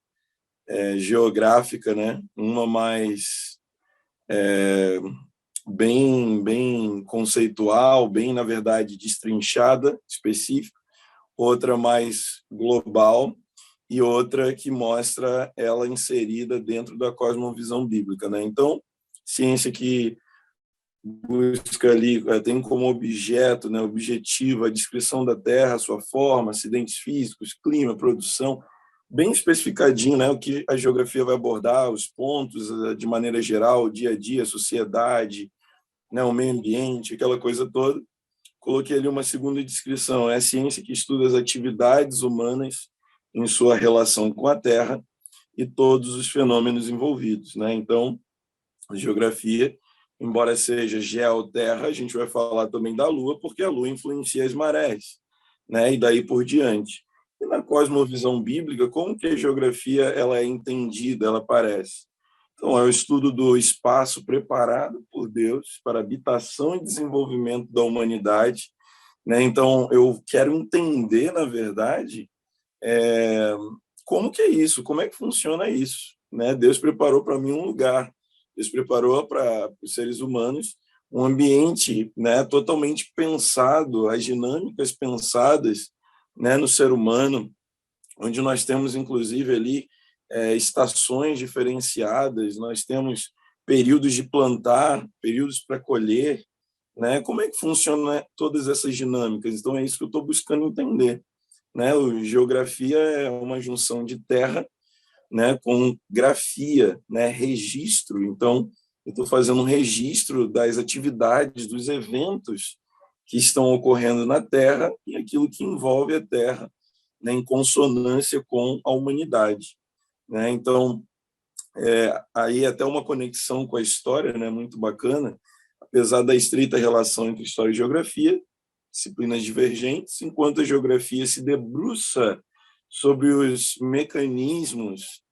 geográfica, né? Uma mais bem conceitual, bem, na verdade, destrinchada, específica, outra mais global e outra que mostra ela inserida dentro da cosmovisão bíblica, né? Então, ciência que busca ali, tem como objeto, né, objetivo, a descrição da Terra, sua forma, acidentes físicos, clima, produção, bem especificadinho, né, o que a geografia vai abordar, os pontos de maneira geral, o dia a dia, a sociedade, né, o meio ambiente, aquela coisa toda. Coloquei ali uma segunda descrição, é a ciência que estuda as atividades humanas em sua relação com a Terra e todos os fenômenos envolvidos, né? Então, a geografia, embora seja geoterra, a gente vai falar também da Lua, porque a Lua influencia as marés, né? E daí por diante. E na cosmovisão bíblica, como que a geografia ela é entendida, ela aparece? Então, é o estudo do espaço preparado por Deus para habitação e desenvolvimento da humanidade, né? Então, eu quero entender, na verdade, como que é isso, como é que funciona isso, né? Deus preparou para mim um lugar, Deus preparou para os seres humanos um ambiente, né, totalmente pensado, as dinâmicas pensadas, né, no ser humano, onde nós temos, inclusive, ali estações diferenciadas, nós temos períodos de plantar, períodos para colher, né? Como é que funciona todas essas dinâmicas? Então, é isso que eu estou buscando entender, né? O geografia é uma junção de terra, né, com grafia, né, registro. Então, eu estou fazendo um registro das atividades, dos eventos que estão ocorrendo na Terra e aquilo que envolve a Terra, né, em consonância com a humanidade, né? Então, aí até uma conexão com a história, né, muito bacana, apesar da estreita relação entre história e geografia, disciplinas divergentes, enquanto a geografia se debruça sobre os mecanismos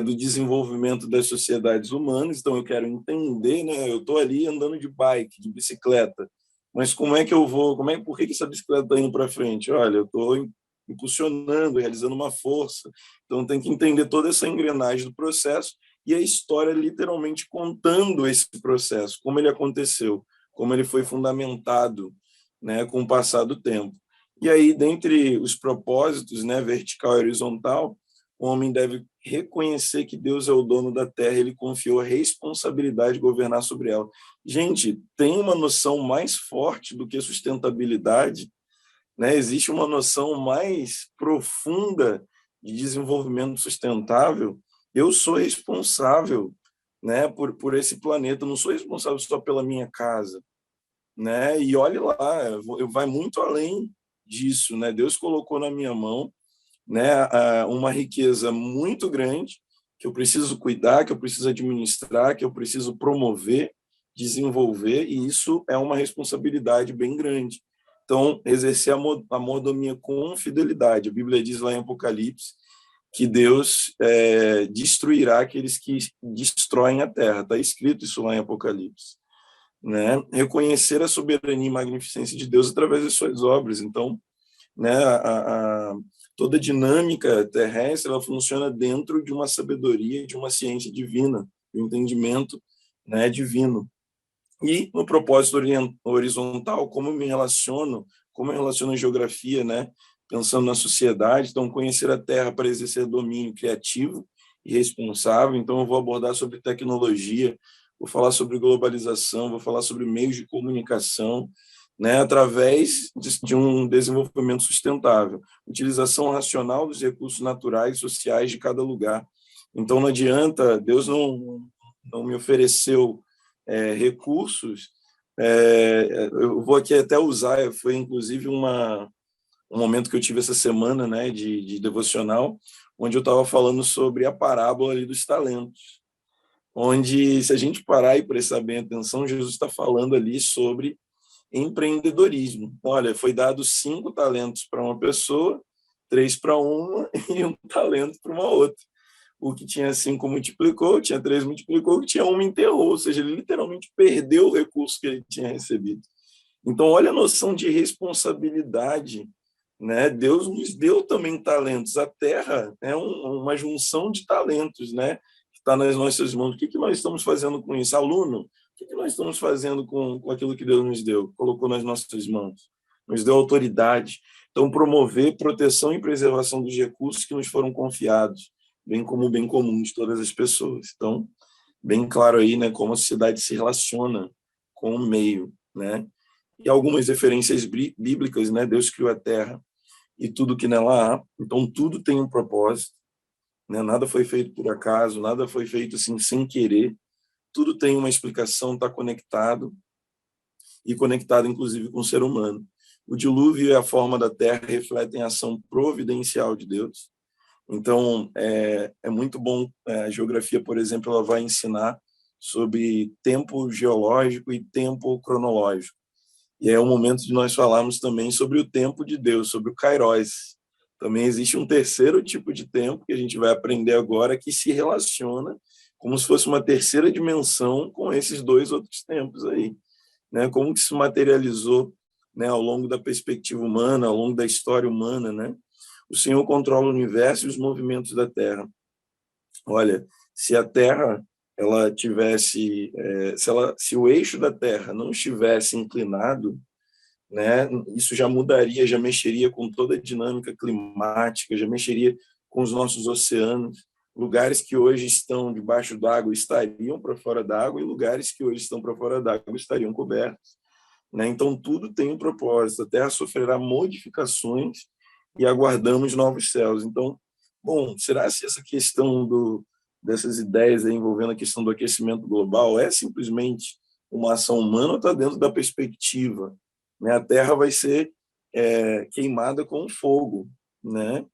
do desenvolvimento das sociedades humanas. Então eu quero entender, né? Eu estou ali andando de bike, de bicicleta, mas como é que eu vou? Por que essa bicicleta está indo para frente? Olha, eu estou impulsionando, realizando uma força. Então tem que entender toda essa engrenagem do processo e a história literalmente contando esse processo, como ele aconteceu, como ele foi fundamentado, né, com o passar do tempo. E aí, dentre os propósitos, né, vertical e horizontal, o homem deve reconhecer que Deus é o dono da terra, ele confiou a responsabilidade de governar sobre ela. Gente, tem uma noção mais forte do que sustentabilidade, né? Existe uma noção mais profunda de desenvolvimento sustentável. Eu sou responsável, né, por esse planeta, eu não sou responsável só pela minha casa, né? E olhe lá, eu vai muito além disso, né? Deus colocou na minha mão, né, uma riqueza muito grande que eu preciso cuidar, que eu preciso administrar, que eu preciso promover, desenvolver, e isso é uma responsabilidade bem grande. Então, exercer a mordomia com fidelidade. A Bíblia diz lá em Apocalipse que Deus destruirá aqueles que destroem a terra. Está escrito isso lá em Apocalipse, né? Reconhecer a soberania e magnificência de Deus através das suas obras. Então, né, toda a dinâmica terrestre ela funciona dentro de uma sabedoria, de uma ciência divina, de um entendimento, né, divino. E no propósito horizontal, como eu relaciono a geografia, né, pensando na sociedade, então conhecer a Terra para exercer domínio criativo e responsável. Então eu vou abordar sobre tecnologia, vou falar sobre globalização, vou falar sobre meios de comunicação, né, através de um desenvolvimento sustentável, utilização racional dos recursos naturais e sociais de cada lugar. Então não adianta, Deus não me ofereceu recursos. Eu vou aqui até usar, foi inclusive um momento que eu tive essa semana, né, de devocional, onde eu estava falando sobre a parábola ali dos talentos, onde, se a gente parar e prestar bem atenção, Jesus está falando ali sobre empreendedorismo. Olha, foi dado 5 talentos para uma pessoa, 3 para uma e 1 talento para uma outra. O que tinha 5 multiplicou, tinha 3 multiplicou, o que tinha 1 enterrou, ou seja, ele literalmente perdeu o recurso que ele tinha recebido. Então, olha a noção de responsabilidade, né? Deus nos deu também talentos. A terra é uma junção de talentos, né? Que está nas nossas mãos. O que nós estamos fazendo com isso? Aluno, o que nós estamos fazendo com aquilo que Deus nos deu? Colocou nas nossas mãos. Nos deu autoridade. Então, promover proteção e preservação dos recursos que nos foram confiados, bem como o bem comum de todas as pessoas. Então, bem claro aí, né, como a sociedade se relaciona com o meio, né? E algumas referências bíblicas, né? Deus criou a terra e tudo que nela há. Então, tudo tem um propósito, né? Nada foi feito por acaso, nada foi feito assim sem querer. Tudo tem uma explicação, está conectado e conectado, inclusive, com o ser humano. O dilúvio e a forma da terra refletem a ação providencial de Deus. Então, é muito bom. A geografia, por exemplo, ela vai ensinar sobre tempo geológico e tempo cronológico. E é o momento de nós falarmos também sobre o tempo de Deus, sobre o Kairos. Também existe um terceiro tipo de tempo que a gente vai aprender agora, que se relaciona como se fosse uma terceira dimensão com esses 2 outros tempos aí, né? Como que se materializou, né, ao longo da perspectiva humana, ao longo da história humana, né? O Senhor controla o universo e os movimentos da Terra. Olha, se a Terra ela tivesse, se o eixo da Terra não estivesse inclinado, né, isso já mudaria, já mexeria com toda a dinâmica climática, já mexeria com os nossos oceanos. Lugares que hoje estão debaixo d'água estariam para fora d'água e lugares que hoje estão para fora d'água estariam cobertos, né? Então tudo tem um propósito. A Terra sofrerá modificações e aguardamos novos céus. Então, bom, será se essa questão dessas ideias aí envolvendo a questão do aquecimento global é simplesmente uma ação humana ou está dentro da perspectiva, né? A terra vai ser queimada com fogo, né?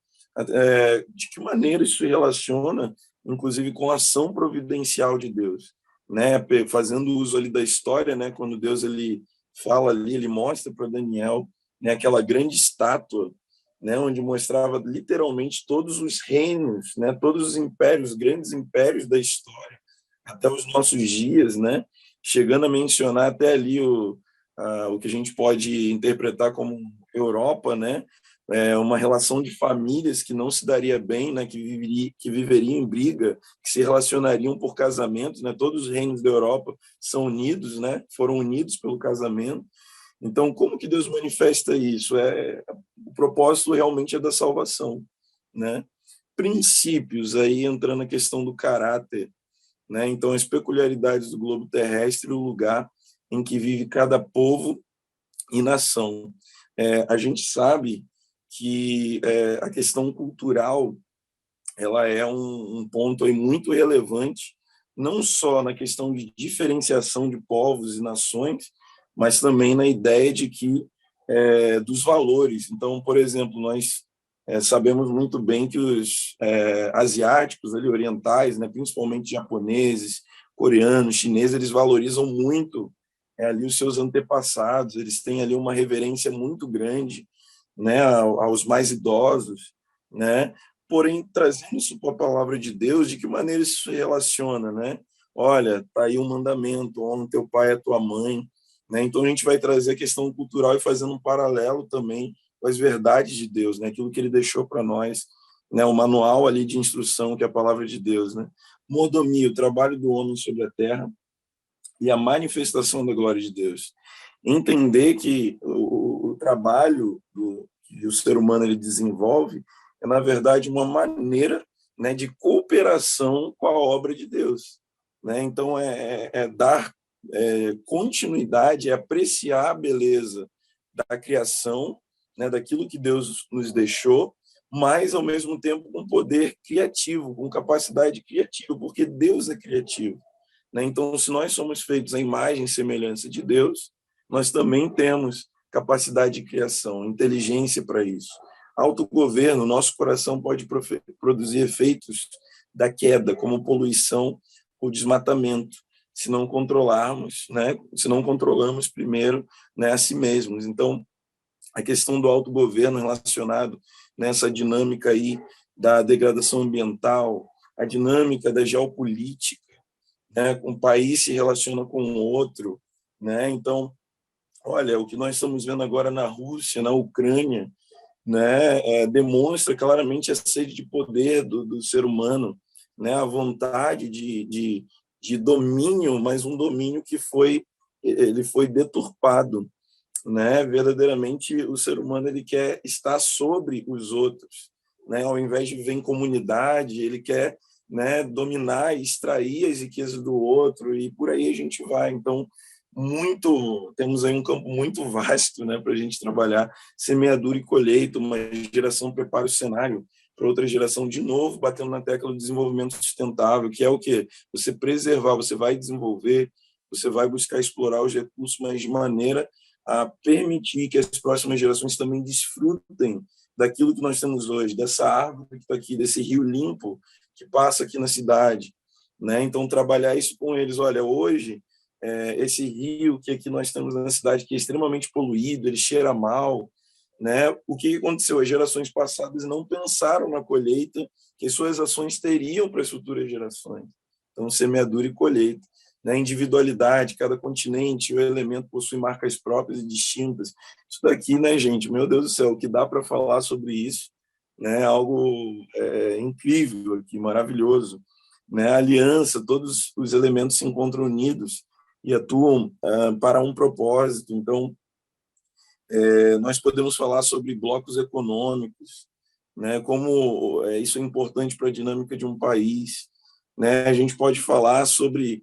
De que maneira isso se relaciona, inclusive, com a ação providencial de Deus, né? Fazendo uso ali da história, né? Quando Deus ele fala ali, ele mostra para Daniel, né? Aquela grande estátua, né? Onde mostrava literalmente todos os reinos, né? Todos os impérios, grandes impérios da história, até os nossos dias, né? Chegando a mencionar até ali o que a gente pode interpretar como Europa, né? Uma relação de famílias que não se daria bem, né? Que viveriam em briga, que se relacionariam por casamento, né? Todos os reinos da Europa são unidos, né? Foram unidos pelo casamento. Então, como que Deus manifesta isso? O propósito realmente é da salvação, né? Princípios, aí entrando na questão do caráter, né? Então, as peculiaridades do globo terrestre, o lugar em que vive cada povo e nação. A gente sabe que a questão cultural ela é um ponto aí muito relevante, não só na questão de diferenciação de povos e nações, mas também na ideia de que dos valores. Então, por exemplo, nós sabemos muito bem que os asiáticos, ali, orientais, né, principalmente japoneses, coreanos, chineses, eles valorizam muito ali os seus antepassados, eles têm ali uma reverência muito grande, né, aos mais idosos, né? Porém, trazendo isso para a palavra de Deus, de que maneira isso se relaciona, né? Olha, tá aí um mandamento, honra teu pai e a tua mãe, né? Então a gente vai trazer a questão cultural e fazendo um paralelo também com as verdades de Deus, né? Aquilo que ele deixou para nós, né? O manual ali de instrução que é a palavra de Deus, né? Mordomia, o trabalho do homem sobre a terra e a manifestação da glória de Deus. Entender que o trabalho que o ser humano ele desenvolve é, na verdade, uma maneira, né, de cooperação com a obra de Deus, né? Então, dar continuidade, é apreciar a beleza da criação, né, daquilo que Deus nos deixou, mas, ao mesmo tempo, com poder criativo, com capacidade criativa, porque Deus é criativo, né? Então, se nós somos feitos à imagem e semelhança de Deus, nós também temos capacidade de criação, inteligência para isso. Autogoverno, nosso coração pode produzir efeitos da queda, como poluição ou desmatamento, se não controlarmos, né? Se não controlamos primeiro, né, a si mesmos. Então, a questão do autogoverno relacionado nessa dinâmica aí da degradação ambiental, a dinâmica da geopolítica, né? Um país se relaciona com o outro, né? Então, olha, o que nós estamos vendo agora na Rússia, na Ucrânia, né, demonstra claramente a sede de poder do ser humano, né, a vontade de domínio, mas um domínio que ele foi deturpado, né? Verdadeiramente o ser humano ele quer estar sobre os outros, né? Ao invés de viver em comunidade, ele quer, né, dominar e extrair as riquezas do outro e por aí a gente vai. Então, temos aí um campo muito vasto, né, para a gente trabalhar, semeadura e colheita, uma geração prepara o cenário para outra geração, de novo batendo na tecla do desenvolvimento sustentável, que é o quê? Você preservar, você vai desenvolver, você vai buscar explorar os recursos, mas de maneira a permitir que as próximas gerações também desfrutem daquilo que nós temos hoje, dessa árvore que está aqui, desse rio limpo que passa aqui na cidade, né? Então, trabalhar isso com eles. Olha, hoje, esse rio que aqui nós temos na cidade, que é extremamente poluído, ele cheira mal, né? O que aconteceu? As gerações passadas não pensaram na colheita que suas ações teriam para as futuras gerações. Então, semeadura e colheita. Né? Individualidade, cada continente, o elemento possui marcas próprias e distintas. Isso daqui, né, gente? Meu Deus do céu, o que dá para falar sobre isso, né? Algo incrível aqui, maravilhoso. Né? A aliança, todos os elementos se encontram unidos e atuam para um propósito. Então, nós podemos falar sobre blocos econômicos, né? Como isso é importante para a dinâmica de um país. Né? A gente pode falar sobre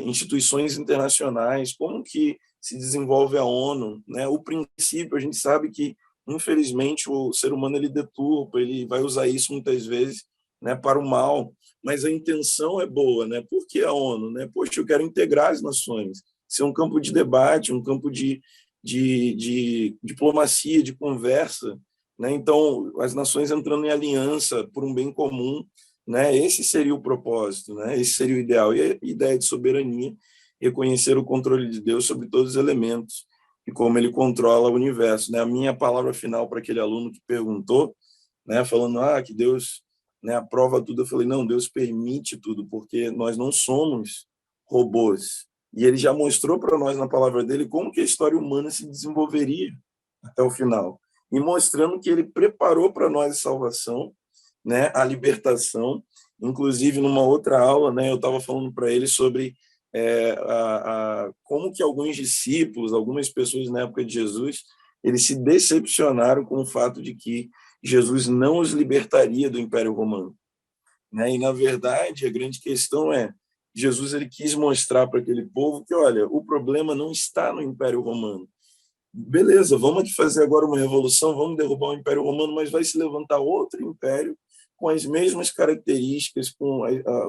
instituições internacionais, como que se desenvolve a ONU, né? O princípio, a gente sabe que, infelizmente, o ser humano ele deturpa, ele vai usar isso muitas vezes, né, para o mal, mas a intenção é boa, né? Por que a ONU, né? Poxa, eu quero integrar as nações, ser um campo de debate, um campo de diplomacia, de conversa, né? Então, as nações entrando em aliança por um bem comum, né? Esse seria o propósito, né? Esse seria o ideal. E a ideia de soberania, reconhecer o controle de Deus sobre todos os elementos e como ele controla o universo, né? A minha palavra final para aquele aluno que perguntou, né, falando que Deus, né, aprova tudo, eu falei, não, Deus permite tudo, porque nós não somos robôs. E ele já mostrou para nós na palavra dele como que a história humana se desenvolveria até o final, e mostrando que ele preparou para nós a salvação, né, a libertação. Inclusive, numa outra aula, né, eu estava falando para ele sobre como que alguns discípulos, algumas pessoas na época de Jesus, eles se decepcionaram com o fato de que Jesus não os libertaria do Império Romano, né? E, na verdade, a grande questão é, Jesus ele quis mostrar para aquele povo que, olha, o problema não está no Império Romano. Beleza, vamos aqui fazer agora uma revolução, vamos derrubar o Império Romano, mas vai se levantar outro império com as mesmas características, com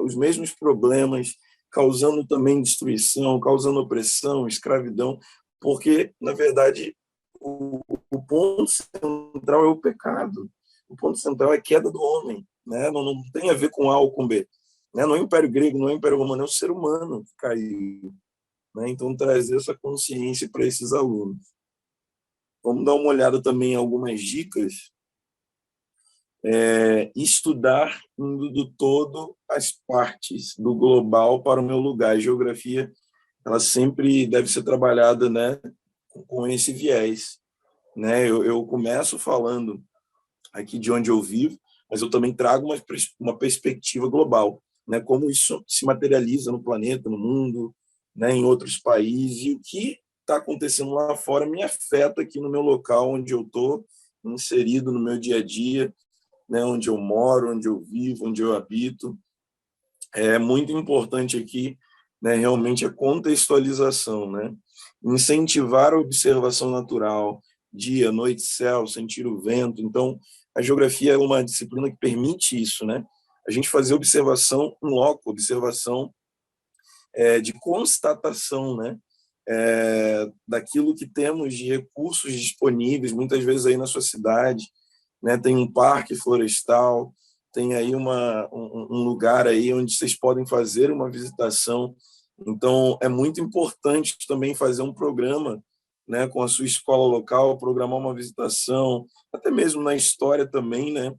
os mesmos problemas, causando também destruição, causando opressão, escravidão, porque, na verdade, o ponto central é o pecado. O ponto central é a queda do homem, né? Não tem a ver com A ou com B. Né? Não é o Império Grego, não é o Império Romano, é o ser humano que caiu. Né? Então, trazer essa consciência para esses alunos. Vamos dar uma olhada também em algumas dicas. Estudar indo do todo as partes do global para o meu lugar. A geografia, ela sempre deve ser trabalhada, né, com esse viés. Né? Eu começo falando aqui de onde eu vivo, mas eu também trago uma perspectiva global, né? Como isso se materializa no planeta, no mundo, né? Em outros países, e o que está acontecendo lá fora me afeta aqui no meu local, onde eu estou inserido no meu dia a dia, né? Onde eu moro, onde eu vivo, onde eu habito. É muito importante aqui, né? Realmente a contextualização, né? Incentivar a observação natural, dia, noite, céu, sentir o vento. Então, a geografia é uma disciplina que permite isso, né? A gente fazer observação em loco, observação de constatação, né? Daquilo que temos de recursos disponíveis, muitas vezes aí na sua cidade, né? Tem um parque florestal, tem aí um lugar aí onde vocês podem fazer uma visitação. Então, é muito importante também fazer um programa, né, com a sua escola local, programar uma visitação, até mesmo na história também, né?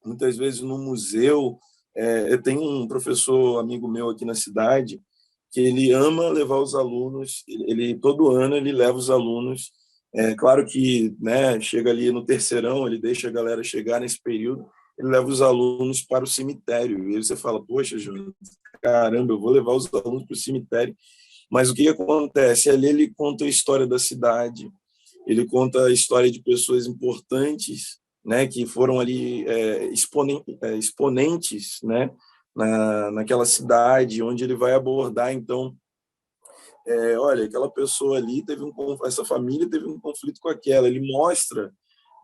Muitas vezes no museu. Eu tenho um professor amigo meu aqui na cidade que ele ama levar os alunos, ele todo ano ele leva os alunos. Claro que, né, chega ali no terceirão, ele deixa a galera chegar nesse período, ele leva os alunos para o cemitério. E aí você fala, poxa, Júnior, caramba, eu vou levar os alunos para o cemitério. Mas o que acontece? Ali ele conta a história da cidade, ele conta a história de pessoas importantes, né, que foram ali exponentes, né, naquela cidade, onde ele vai abordar, então, olha, aquela pessoa ali essa família teve um conflito com aquela, ele mostra,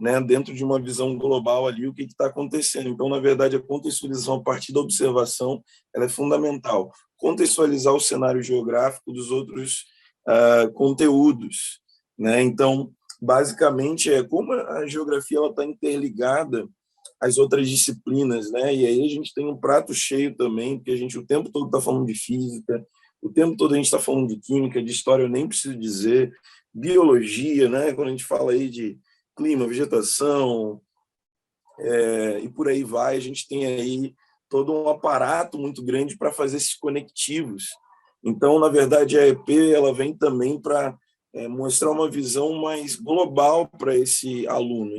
né, dentro de uma visão global ali o que está acontecendo. Então, na verdade, a contextualização a partir da observação ela é fundamental. Contextualizar o cenário geográfico dos outros conteúdos, né? Então, basicamente, como a geografia está interligada às outras disciplinas, né? E aí a gente tem um prato cheio também, porque a gente o tempo todo está falando de física, o tempo todo a gente está falando de química, de história, eu nem preciso dizer, biologia, né? Quando a gente fala aí de clima, vegetação, e por aí vai, a gente tem aí todo um aparato muito grande para fazer esses conectivos. Então, na verdade, a EP ela vem também para mostrar uma visão mais global para esse aluno,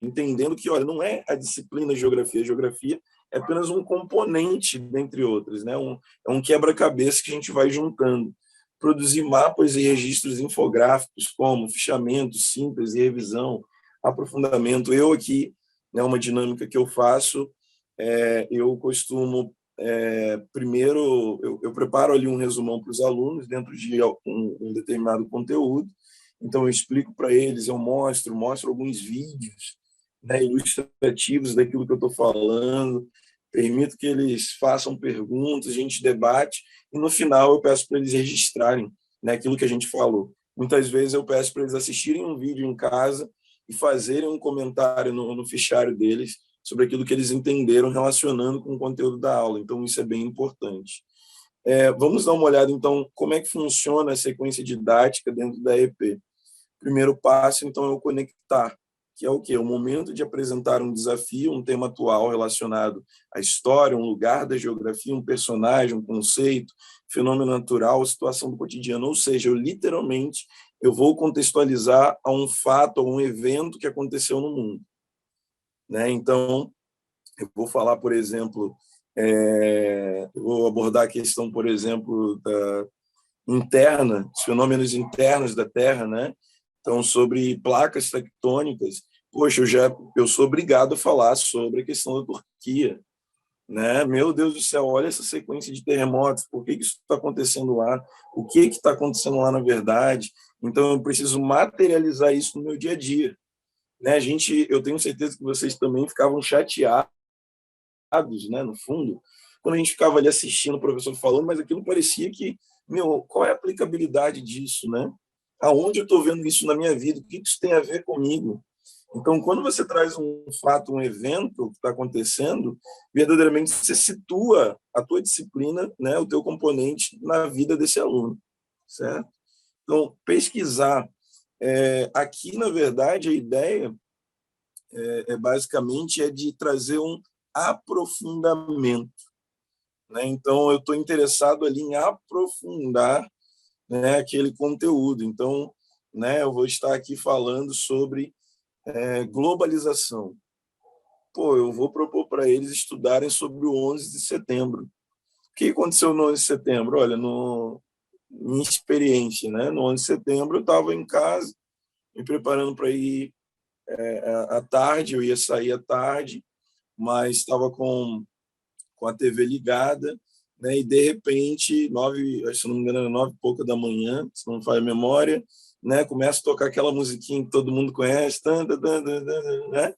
entendendo que, olha, não é a disciplina geografia, a geografia é apenas um componente, dentre outros, né? É um quebra-cabeça que a gente vai juntando. Produzir mapas e registros infográficos, como fichamento, síntese, revisão, aprofundamento. Eu aqui, né, uma dinâmica que eu faço, eu costumo, primeiro, eu preparo ali um resumão para os alunos dentro de um determinado conteúdo, então eu explico para eles, eu mostro alguns vídeos, né, ilustrativos daquilo que eu estou falando, permito que eles façam perguntas, a gente debate, e no final eu peço para eles registrarem, né, aquilo que a gente falou. muitas vezes eu peço para eles assistirem um vídeo em casa e fazerem um comentário no fichário deles sobre aquilo que eles entenderam relacionando com o conteúdo da aula. Então, isso é bem importante. Vamos dar uma olhada, então, como é que funciona a sequência didática dentro da EP. Primeiro passo, então, é o conectar, que é o quê? O momento de apresentar um desafio, um tema atual relacionado à história, um lugar da geografia, um personagem, um conceito, fenômeno natural, situação do cotidiano. Ou seja, eu vou contextualizar a um fato, a um evento que aconteceu no mundo. Né? Então, eu vou falar, por exemplo, eu vou abordar a questão, por exemplo, interna, os fenômenos internos da Terra, né? Então, sobre placas tectônicas, poxa, eu sou obrigado a falar sobre a questão da Turquia, né? Meu Deus do céu, olha essa sequência de terremotos, por que isso está acontecendo lá? O que está acontecendo lá na verdade? Então, eu preciso materializar isso no meu dia a dia, né? Eu tenho certeza que vocês também ficavam chateados, né, no fundo, quando a gente ficava ali assistindo o professor falando, mas aquilo parecia que, qual é a aplicabilidade disso, né? Aonde eu estou vendo isso na minha vida? O que isso tem a ver comigo? Então, quando você traz um fato, um evento que está acontecendo, verdadeiramente você situa a tua disciplina, né, o teu componente na vida desse aluno, certo? Então, pesquisar. Aqui, na verdade, a ideia basicamente de trazer um aprofundamento, né? Então, eu estou interessado ali em aprofundar, né, aquele conteúdo. Então, né, eu vou estar aqui falando sobre globalização. Pô, eu vou propor para eles estudarem sobre o 11 de setembro. O que aconteceu no 11 de setembro? Olha, minha experiência, né? No 11 de setembro eu estava em casa, me preparando para ir à tarde, eu ia sair à tarde, mas estava com a TV ligada, né? E de repente, se não me engano, era 9 e pouca da manhã, se não me falha a memória, né? Começa a tocar aquela musiquinha que todo mundo conhece, né?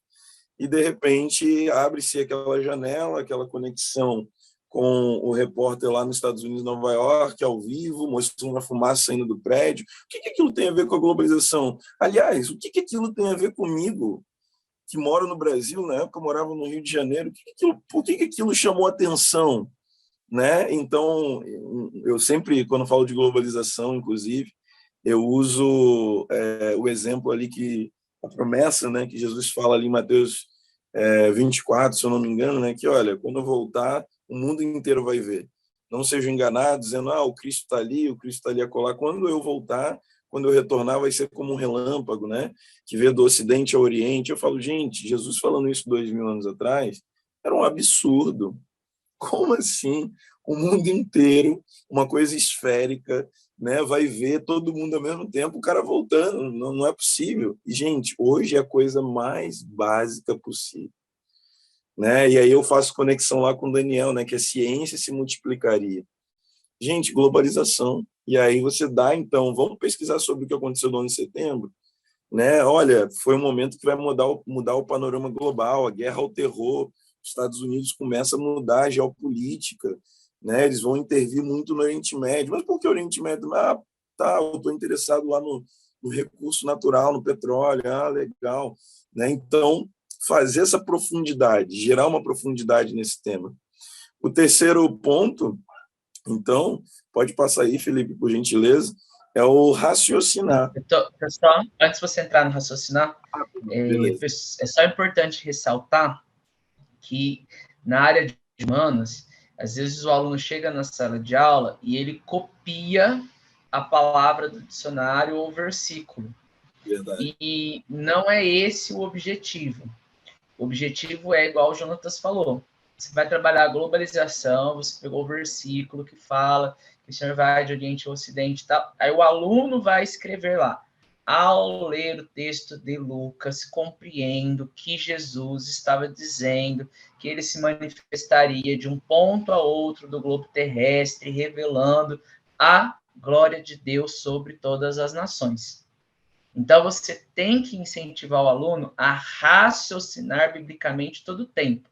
E de repente abre-se aquela janela, aquela conexão com o repórter lá nos Estados Unidos, Nova York, ao vivo, mostrando a fumaça saindo do prédio. O que aquilo tem a ver com a globalização? Aliás, o que aquilo tem a ver comigo, que moro no Brasil, na época eu morava no Rio de Janeiro? Por que aquilo chamou atenção? Né? Então, eu sempre, quando falo de globalização, inclusive, eu uso o exemplo ali a promessa, né, que Jesus fala ali em Mateus 24, se eu não me engano, né, que, olha, quando eu voltar, o mundo inteiro vai ver. Não sejam enganados, dizendo, o Cristo está ali, o Cristo está ali acolá. Quando eu voltar, quando eu retornar, vai ser como um relâmpago, né, que vê do Ocidente ao Oriente. Eu falo, gente, Jesus falando isso 2000 anos atrás, era um absurdo. Como assim? O mundo inteiro, uma coisa esférica, né? Vai ver todo mundo ao mesmo tempo, o cara voltando, não é possível. E, gente, hoje é a coisa mais básica possível, né? E aí eu faço conexão lá com o Daniel, né? Que a ciência se multiplicaria. Gente, globalização. E aí você dá, então, vamos pesquisar sobre o que aconteceu no 11 de setembro, né? Olha, foi um momento que vai mudar o panorama global, a guerra ao terror. Os Estados Unidos começa a mudar a geopolítica, né? Eles vão intervir muito no Oriente Médio. Mas por que o Oriente Médio? Tá, eu estou interessado lá no recurso natural, no petróleo. Legal, né? Então, fazer essa profundidade, gerar uma profundidade nesse tema. O terceiro ponto, então, pode passar aí, Felipe, por gentileza, é o raciocinar. Pessoal, antes de você entrar no raciocinar, Beleza. é só importante ressaltar que na área de humanas, às vezes o aluno chega na sala de aula e ele copia a palavra do dicionário ou versículo. Verdade. E não é esse o objetivo. O objetivo é igual o Jonatas falou. Você vai trabalhar a globalização, você pegou o versículo que fala que o Senhor vai de Oriente ao Ocidente e tal. Aí o aluno vai escrever lá. Ao ler o texto de Lucas, compreendo que Jesus estava dizendo que ele se manifestaria de um ponto a outro do globo terrestre, revelando a glória de Deus sobre todas as nações. Então, você tem que incentivar o aluno a raciocinar biblicamente todo o tempo.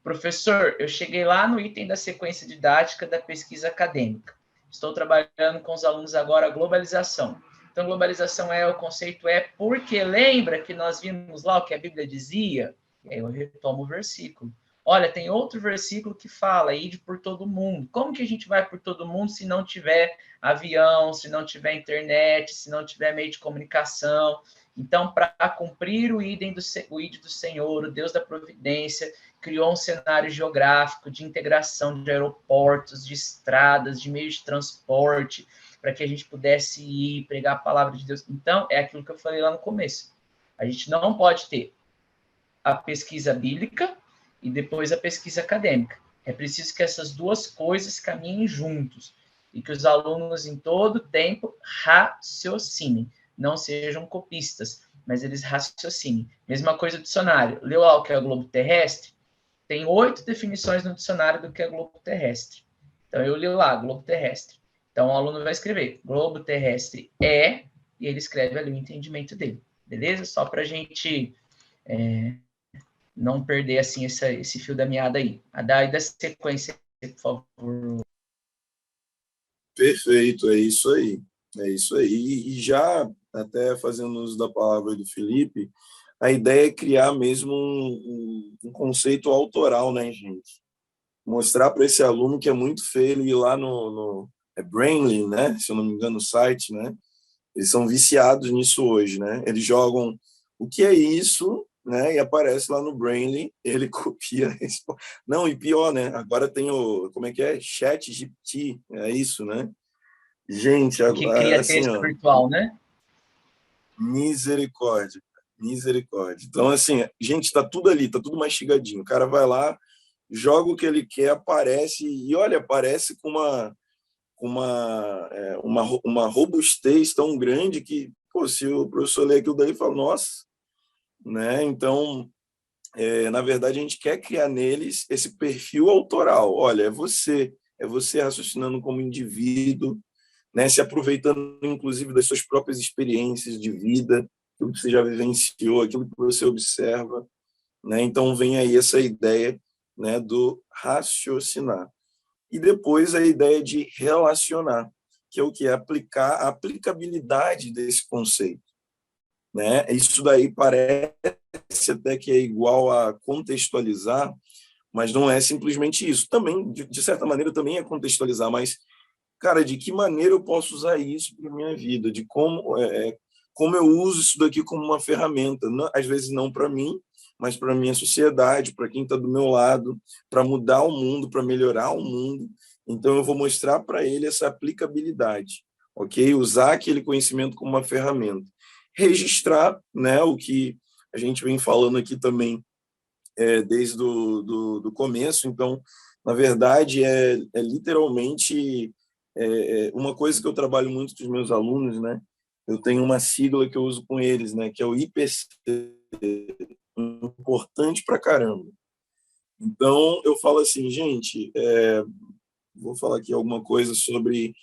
Professor, eu cheguei lá no item da sequência didática da pesquisa acadêmica. Estou trabalhando com os alunos agora a globalização. Então, globalização o conceito porque lembra que nós vimos lá o que a Bíblia dizia? E aí eu retomo o versículo. Olha, tem outro versículo que fala, ide por todo mundo. Como que a gente vai por todo mundo se não tiver avião, se não tiver internet, se não tiver meio de comunicação? Então, para cumprir o ide do Senhor, o Deus da providência, criou um cenário geográfico de integração de aeroportos, de estradas, de meios de transporte, para que a gente pudesse ir pregar a palavra de Deus. Então, é aquilo que eu falei lá no começo. A gente não pode ter a pesquisa bíblica e depois a pesquisa acadêmica. É preciso que essas duas coisas caminhem juntos e que os alunos, em todo tempo, raciocinem. Não sejam copistas, mas eles raciocinem. Mesma coisa do dicionário. Leu lá o que é o globo terrestre? Tem 8 definições no dicionário do que é globo terrestre. Então, eu li lá, globo terrestre. Então, o aluno vai escrever, globo terrestre e ele escreve ali o entendimento dele. Beleza? Só para a gente não perder assim esse fio da meada aí. A dar sequência, por favor. Perfeito, é isso aí. É isso aí. E já, até fazendo uso da palavra do Felipe, a ideia é criar mesmo um conceito autoral, né, gente? Mostrar para esse aluno que é muito feio ele ir lá no Brainly, né? Se eu não me engano, o site, né? Eles são viciados nisso hoje, né? Eles jogam o que é isso, né? E aparece lá no Brainly, ele copia. Não, e pior, né? Agora tem como é que é? Chat GPT, é isso, né? Gente, Que cria assim, texto ó, virtual, né? misericórdia, misericórdia. Então, assim, gente, tá tudo ali, tá tudo mastigadinho. O cara vai lá, joga o que ele quer, aparece, e olha, aparece com uma robustez tão grande que, pô, se o professor ler aquilo daí, fala, nossa, né? Então, na verdade, a gente quer criar neles esse perfil autoral. Olha, é você raciocinando como indivíduo, né? Se aproveitando, inclusive, das suas próprias experiências de vida, aquilo que você já vivenciou, aquilo que você observa, né? Então, vem aí essa ideia, né, do raciocinar. E depois a ideia de relacionar, que é o que? Aplicar a aplicabilidade desse conceito, né? Isso daí parece até que é igual a contextualizar, mas não é simplesmente isso. Também, de certa maneira, também é contextualizar, mas, cara, de que maneira eu posso usar isso para minha vida? De como eu uso isso daqui como uma ferramenta? Não, às vezes não para mim, mas para a minha sociedade, para quem está do meu lado, para mudar o mundo, para melhorar o mundo. Então, eu vou mostrar para ele essa aplicabilidade, ok? Usar aquele conhecimento como uma ferramenta. Registrar, né, o que a gente vem falando aqui também desde do começo. Então, na verdade, é literalmente uma coisa que eu trabalho muito com os meus alunos, né? Eu tenho uma sigla que eu uso com eles, né? Que é o IPC, importante pra caramba. Então, eu falo assim, gente, vou falar aqui alguma coisa sobre...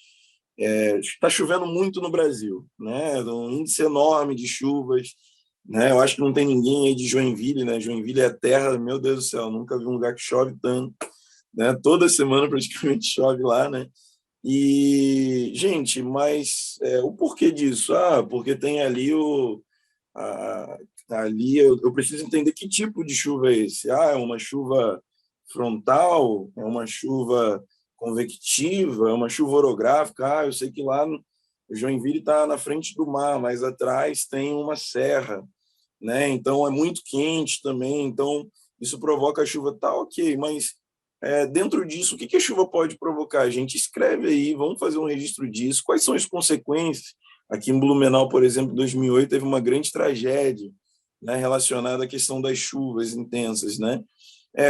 Está chovendo muito no Brasil, né? Um índice enorme de chuvas, né? Eu acho que não tem ninguém aí de Joinville, né? Joinville é a terra, meu Deus do céu, nunca vi um lugar que chove tanto, né? Toda semana praticamente chove lá, né? E, gente, mas o porquê disso? Ah, porque tem ali a, ali eu preciso entender que tipo de chuva é esse. Ah, é uma chuva frontal, é uma chuva convectiva, é uma chuva orográfica. Ah, eu sei que lá no Joinville está na frente do mar, mas atrás tem uma serra, né? Então é muito quente também, então isso provoca a chuva, tá ok, mas dentro disso, o que a chuva pode provocar? A gente escreve aí, vamos fazer um registro disso, quais são as consequências? Aqui em Blumenau, por exemplo, em 2008, teve uma grande tragédia, né, relacionada à questão das chuvas intensas, né?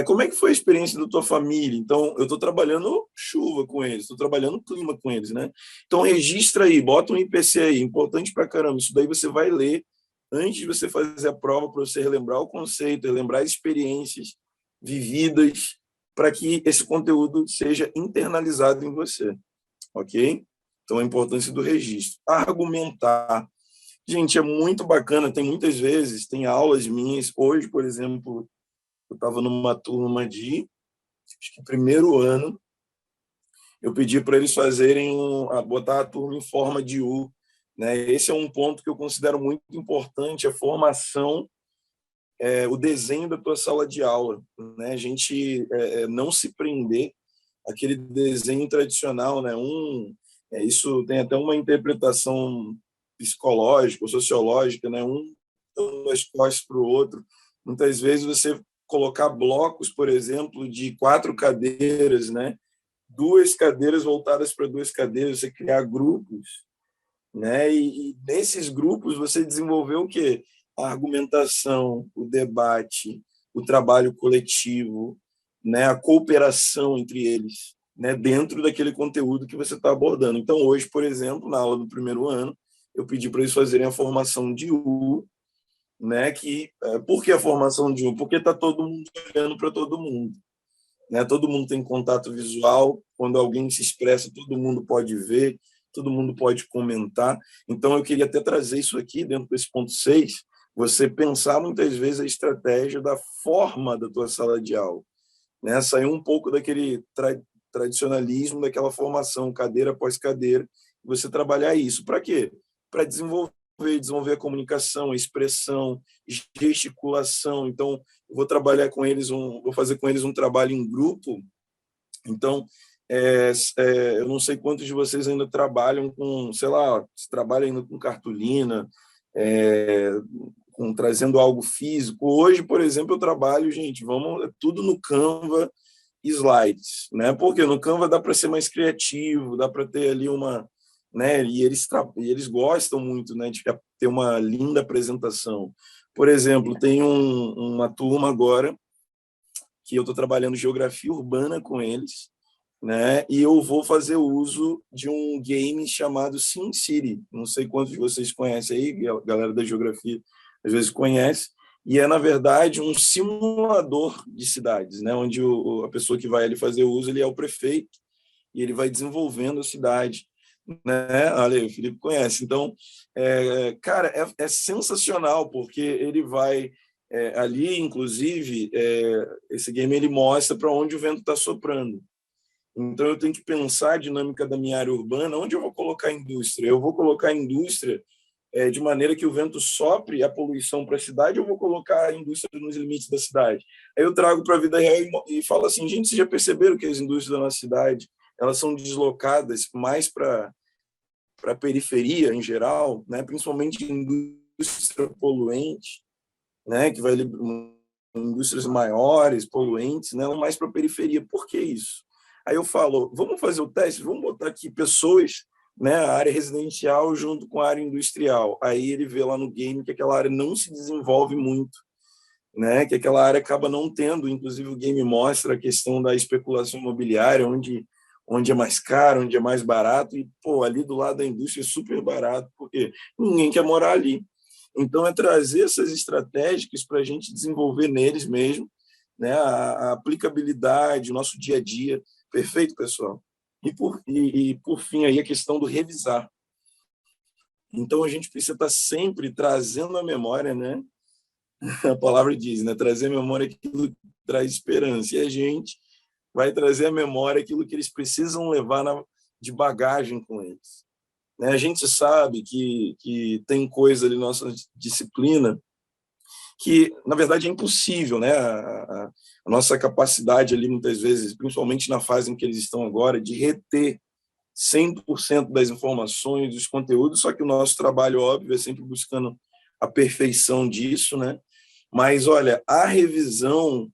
Como é que foi a experiência da tua família? Então, eu estou trabalhando chuva com eles, estou trabalhando clima com eles, né? Então, registra aí, bota um IPC aí, importante pra caramba. Isso daí você vai ler antes de você fazer a prova, para você relembrar o conceito, relembrar as experiências vividas, para que esse conteúdo seja internalizado em você, ok? Então, a importância do registro. Argumentar. Gente, é muito bacana, tem muitas vezes, tem aulas minhas. Hoje, por exemplo, eu estava numa turma acho que primeiro ano, eu pedi para eles fazerem, botar a turma em forma de U, né? Esse é um ponto que eu considero muito importante, a formação, o desenho da tua sala de aula, né? A gente não se prender àquele desenho tradicional, né? Isso tem até uma interpretação psicológica ou sociológica, né? Um dando as costas para o outro. Muitas vezes você colocar blocos, por exemplo, de 4 cadeiras, né? 2 cadeiras voltadas para 2 cadeiras, você criar grupos, né? E nesses grupos você desenvolveu o quê? A argumentação, o debate, o trabalho coletivo, né? A cooperação entre eles, né? Dentro daquele conteúdo que você está abordando. Então, hoje, por exemplo, na aula do primeiro ano, eu pedi para eles fazerem a formação de U, né? Por que a formação de U? Porque está todo mundo olhando para todo mundo, né? Todo mundo tem contato visual, quando alguém se expressa, todo mundo pode ver, todo mundo pode comentar. Então, eu queria até trazer isso aqui, dentro desse ponto 6, você pensar muitas vezes a estratégia da forma da tua sala de aula, né? Sair um pouco daquele tradicionalismo, daquela formação, cadeira após cadeira, você trabalhar isso. Para quê? Para desenvolver a comunicação, a expressão, gesticulação. Então, vou fazer com eles um trabalho em grupo. Então, eu não sei quantos de vocês ainda trabalham com, sei lá, se trabalham ainda com cartolina, é, trazendo algo físico. Hoje, por exemplo, eu trabalho, gente, tudo no Canva, slides, né? Porque no Canva dá para ser mais criativo, dá para ter ali né? E eles gostam muito, né? De ter uma linda apresentação. Por exemplo, tem uma turma agora que eu estou trabalhando geografia urbana com eles, né? E eu vou fazer uso de um game chamado SimCity. Não sei quantos de vocês conhecem aí, galera da geografia às vezes conhece. E é, na verdade, um simulador de cidades, né? Onde a pessoa que vai ali fazer uso, ele é o prefeito e ele vai desenvolvendo a cidade, né? Olha aí, o Felipe conhece. Então, cara, é sensacional, porque ele vai ali, inclusive, esse game ele mostra para onde o vento está soprando. Então, eu tenho que pensar a dinâmica da minha área urbana, onde eu vou colocar a indústria. Eu vou colocar a indústria de maneira que o vento sopre a poluição para a cidade, ou vou colocar a indústria nos limites da cidade? Aí eu trago para a vida real e falo assim, gente, vocês já perceberam que as indústrias da nossa cidade elas são deslocadas mais para a periferia em geral, né? Principalmente indústria poluente, né? Que vai indústrias maiores, poluentes, né? Mais para a periferia. Por que isso? Aí eu falo, vamos fazer o teste, vamos botar aqui pessoas, né, a área residencial junto com a área industrial. Aí ele vê lá no game que aquela área não se desenvolve muito, né, que aquela área acaba não tendo, inclusive o game mostra a questão da especulação imobiliária, onde é mais caro, onde é mais barato, e pô, ali do lado da indústria é super barato, porque ninguém quer morar ali. Então, é trazer essas estratégias para a gente desenvolver neles mesmo, né, a aplicabilidade, o nosso dia a dia. Perfeito, pessoal? E por fim, aí a questão do revisar. Então, a gente precisa estar sempre trazendo à memória, né? A palavra diz, né? Trazer à memória aquilo que traz esperança. E a gente vai trazer à memória aquilo que eles precisam levar de bagagem com eles. Né? A gente sabe que tem coisa ali na nossa disciplina que, na verdade, é impossível, né? A nossa capacidade ali, muitas vezes, principalmente na fase em que eles estão agora, de reter 100% das informações, dos conteúdos, só que o nosso trabalho, óbvio, é sempre buscando a perfeição disso, né? Mas, olha, a revisão,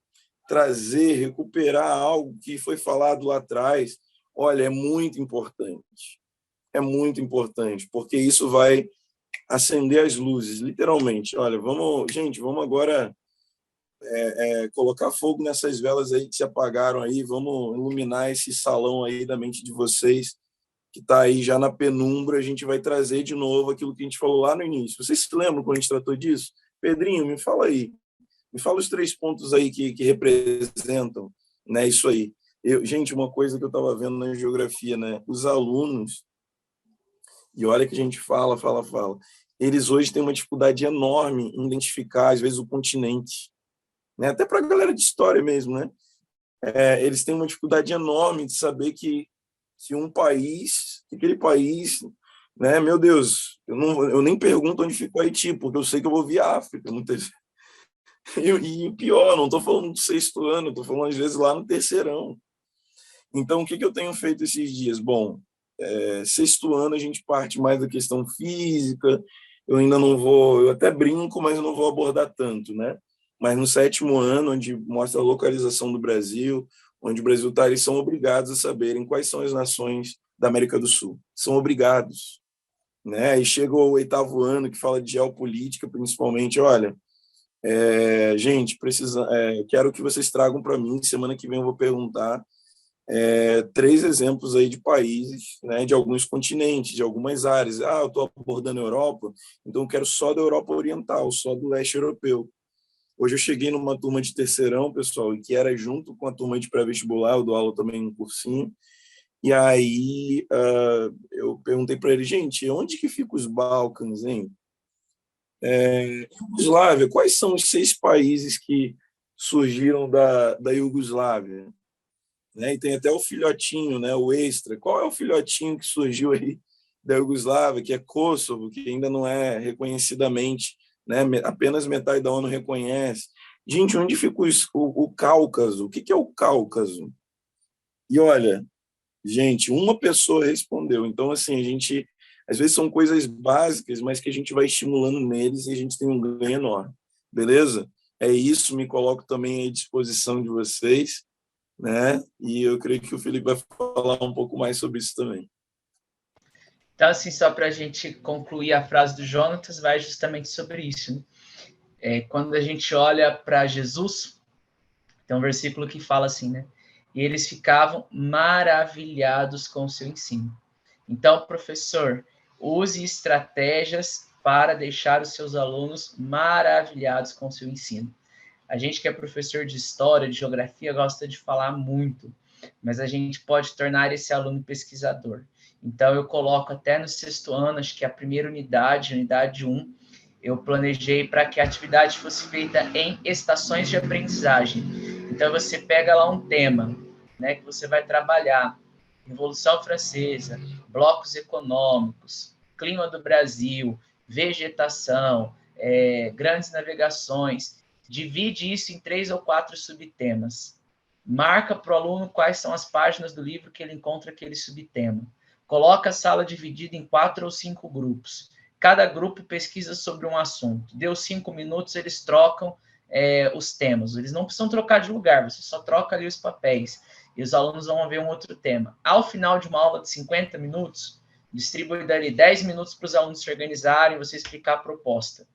trazer, recuperar algo que foi falado lá atrás, olha, é muito importante. É muito importante, porque isso vai acender as luzes, literalmente. Olha, gente, vamos agora colocar fogo nessas velas aí que se apagaram aí, vamos iluminar esse salão aí da mente de vocês, que está aí já na penumbra, a gente vai trazer de novo aquilo que a gente falou lá no início. Vocês se lembram quando a gente tratou disso? Pedrinho, me fala aí. Me fala os 3 pontos aí que representam, né, isso aí. Gente, uma coisa que eu estava vendo na geografia, né? Os alunos, e olha que a gente fala, eles hoje têm uma dificuldade enorme em identificar, às vezes, o continente, né? Até para a galera de história mesmo, né? Eles têm uma dificuldade enorme de saber que aquele país né? Meu Deus, eu nem pergunto onde fica o Haiti, porque eu sei que eu vou via África, muitas. E o pior, não estou falando do sexto ano, estou falando às vezes lá no terceirão. Então, o que eu tenho feito esses dias? Bom, sexto ano a gente parte mais da questão física, eu ainda não vou, eu até brinco, mas eu não vou abordar tanto, né? Mas no sétimo ano, onde mostra a localização do Brasil, onde o Brasil está, eles são obrigados a saberem quais são as nações da América do Sul. São obrigados, né? E chega o oitavo ano, que fala de geopolítica, principalmente, olha, gente, quero que vocês tragam para mim, semana que vem eu vou perguntar, três exemplos aí de países, né, de alguns continentes, de algumas áreas. Ah, eu estou abordando a Europa, então eu quero só da Europa Oriental, só do leste europeu. Hoje eu cheguei numa turma de terceirão, pessoal, e que era junto com a turma de pré-vestibular, eu dou aula também no cursinho, e aí eu perguntei para ele, gente, onde que fica os Balcãs, hein? Iugoslávia, quais são os 6 países que surgiram da Iugoslávia? Né? E tem até o filhotinho, né? O extra. Qual é o filhotinho que surgiu aí da Iugoslávia, que é Kosovo, que ainda não é reconhecidamente, né? Apenas metade da ONU reconhece. Gente, onde fica o Cáucaso? O que é o Cáucaso? E olha, gente, uma pessoa respondeu. Então, assim, a gente, às vezes são coisas básicas, mas que a gente vai estimulando neles e a gente tem um ganho enorme. Beleza? É isso, me coloco também à disposição de vocês, né? E eu creio que o Felipe vai falar um pouco mais sobre isso também. Então, assim, só para a gente concluir a frase do Jonatas, vai justamente sobre isso. Né? Quando a gente olha para Jesus, tem um versículo que fala assim, né? E eles ficavam maravilhados com o seu ensino. Então, professor, use estratégias para deixar os seus alunos maravilhados com o seu ensino. A gente que é professor de história, de geografia, gosta de falar muito, mas a gente pode tornar esse aluno pesquisador. Então, eu coloco até no sexto ano, acho que a primeira unidade 1, eu planejei para que a atividade fosse feita em estações de aprendizagem. Então, você pega lá um tema, né, que você vai trabalhar, Revolução Francesa, blocos econômicos, clima do Brasil, vegetação, grandes navegações, divide isso em 3 ou 4 subtemas. Marca para o aluno quais são as páginas do livro que ele encontra aquele subtema. Coloca a sala dividida em 4 ou 5 grupos. Cada grupo pesquisa sobre um assunto. Deu 5 minutos, eles trocam os temas. Eles não precisam trocar de lugar, você só troca ali os papéis. E os alunos vão ver um outro tema. Ao final de uma aula de 50 minutos, distribui dali 10 minutos para os alunos se organizarem, você explicar a proposta.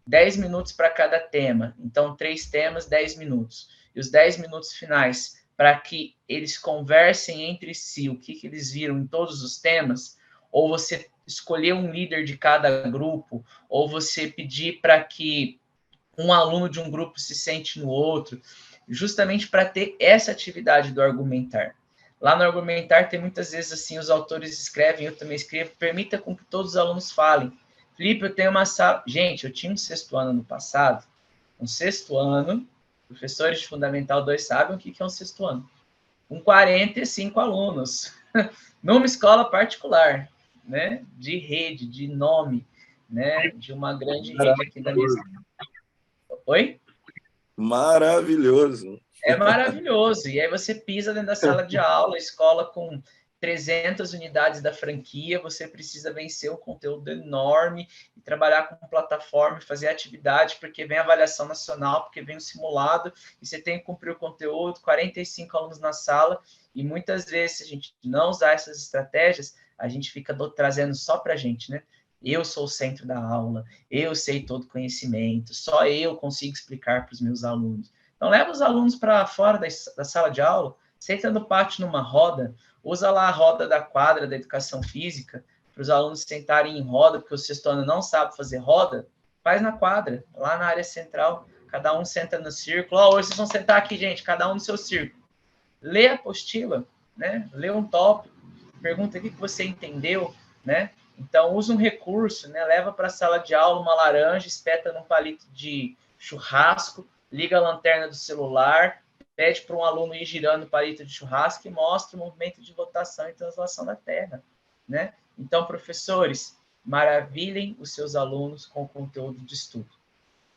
10 minutos para cada tema. Então, 3 temas, 10 minutos. E os 10 minutos finais, para que eles conversem entre si o que eles viram em todos os temas, ou você escolher um líder de cada grupo, ou você pedir para que um aluno de um grupo se sente no outro, justamente para ter essa atividade do argumentar. Lá no argumentar tem muitas vezes assim, os autores escrevem, eu também escrevo, permita com que todos os alunos falem. Felipe, eu tenho uma sala. Gente, eu tinha um sexto ano no passado. Um sexto ano, professores de Fundamental 2 sabem o que é um sexto ano. Com 45 alunos, numa escola particular, né? De rede, de nome, né? De uma grande rede aqui da minha. Oi? Maravilhoso. É maravilhoso. E aí você pisa dentro da sala de aula, escola com 300 unidades da franquia, você precisa vencer um conteúdo enorme e trabalhar com plataforma, fazer atividade, porque vem a avaliação nacional, porque vem o simulado, e você tem que cumprir o conteúdo, 45 alunos na sala, e muitas vezes, se a gente não usar essas estratégias, a gente fica trazendo só para a gente, né? Eu sou o centro da aula, eu sei todo o conhecimento, só eu consigo explicar para os meus alunos. Então, leva os alunos para fora da sala de aula, senta no pátio numa roda, usa lá a roda da quadra da educação física, para os alunos sentarem em roda, porque o sexto ano não sabe fazer roda, faz na quadra, lá na área central, cada um senta no círculo. Hoje vocês vão sentar aqui, gente, cada um no seu círculo. Lê a apostila, né? Lê um tópico, pergunta o que você entendeu, né? Então, usa um recurso, né? Leva para a sala de aula uma laranja, espeta num palito de churrasco, liga a lanterna do celular, pede para um aluno ir girando o palito de churrasco e mostra o movimento de rotação e translação da Terra, né? Então, professores, maravilhem os seus alunos com o conteúdo de estudo.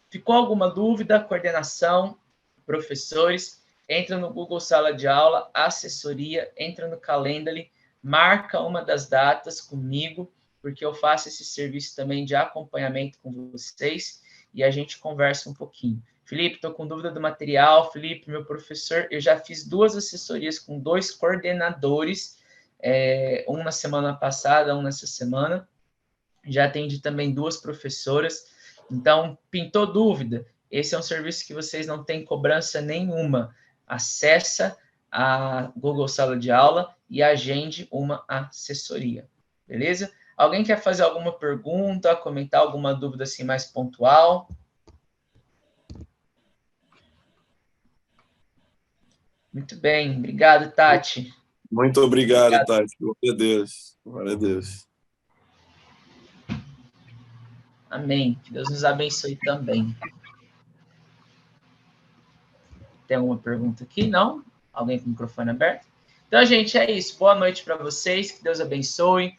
Ficou alguma dúvida? Coordenação, professores, entra no Google Sala de Aula, assessoria, entra no Calendly, marca uma das datas comigo, porque eu faço esse serviço também de acompanhamento com vocês e a gente conversa um pouquinho. Felipe, estou com dúvida do material. Felipe, meu professor, eu já fiz 2 assessorias com 2 coordenadores, um na semana passada, um nessa semana. Já atendi também 2 professoras. Então, pintou dúvida? Esse é um serviço que vocês não têm cobrança nenhuma. Acessa a Google Sala de Aula e agende uma assessoria. Beleza? Alguém quer fazer alguma pergunta, comentar alguma dúvida assim mais pontual? Muito bem, obrigado, Tati. Muito obrigado, Tati. Glória a Deus. Glória a Deus. Amém. Que Deus nos abençoe também. Tem alguma pergunta aqui? Não? Alguém com o microfone aberto? Então, gente, é isso. Boa noite para vocês. Que Deus abençoe.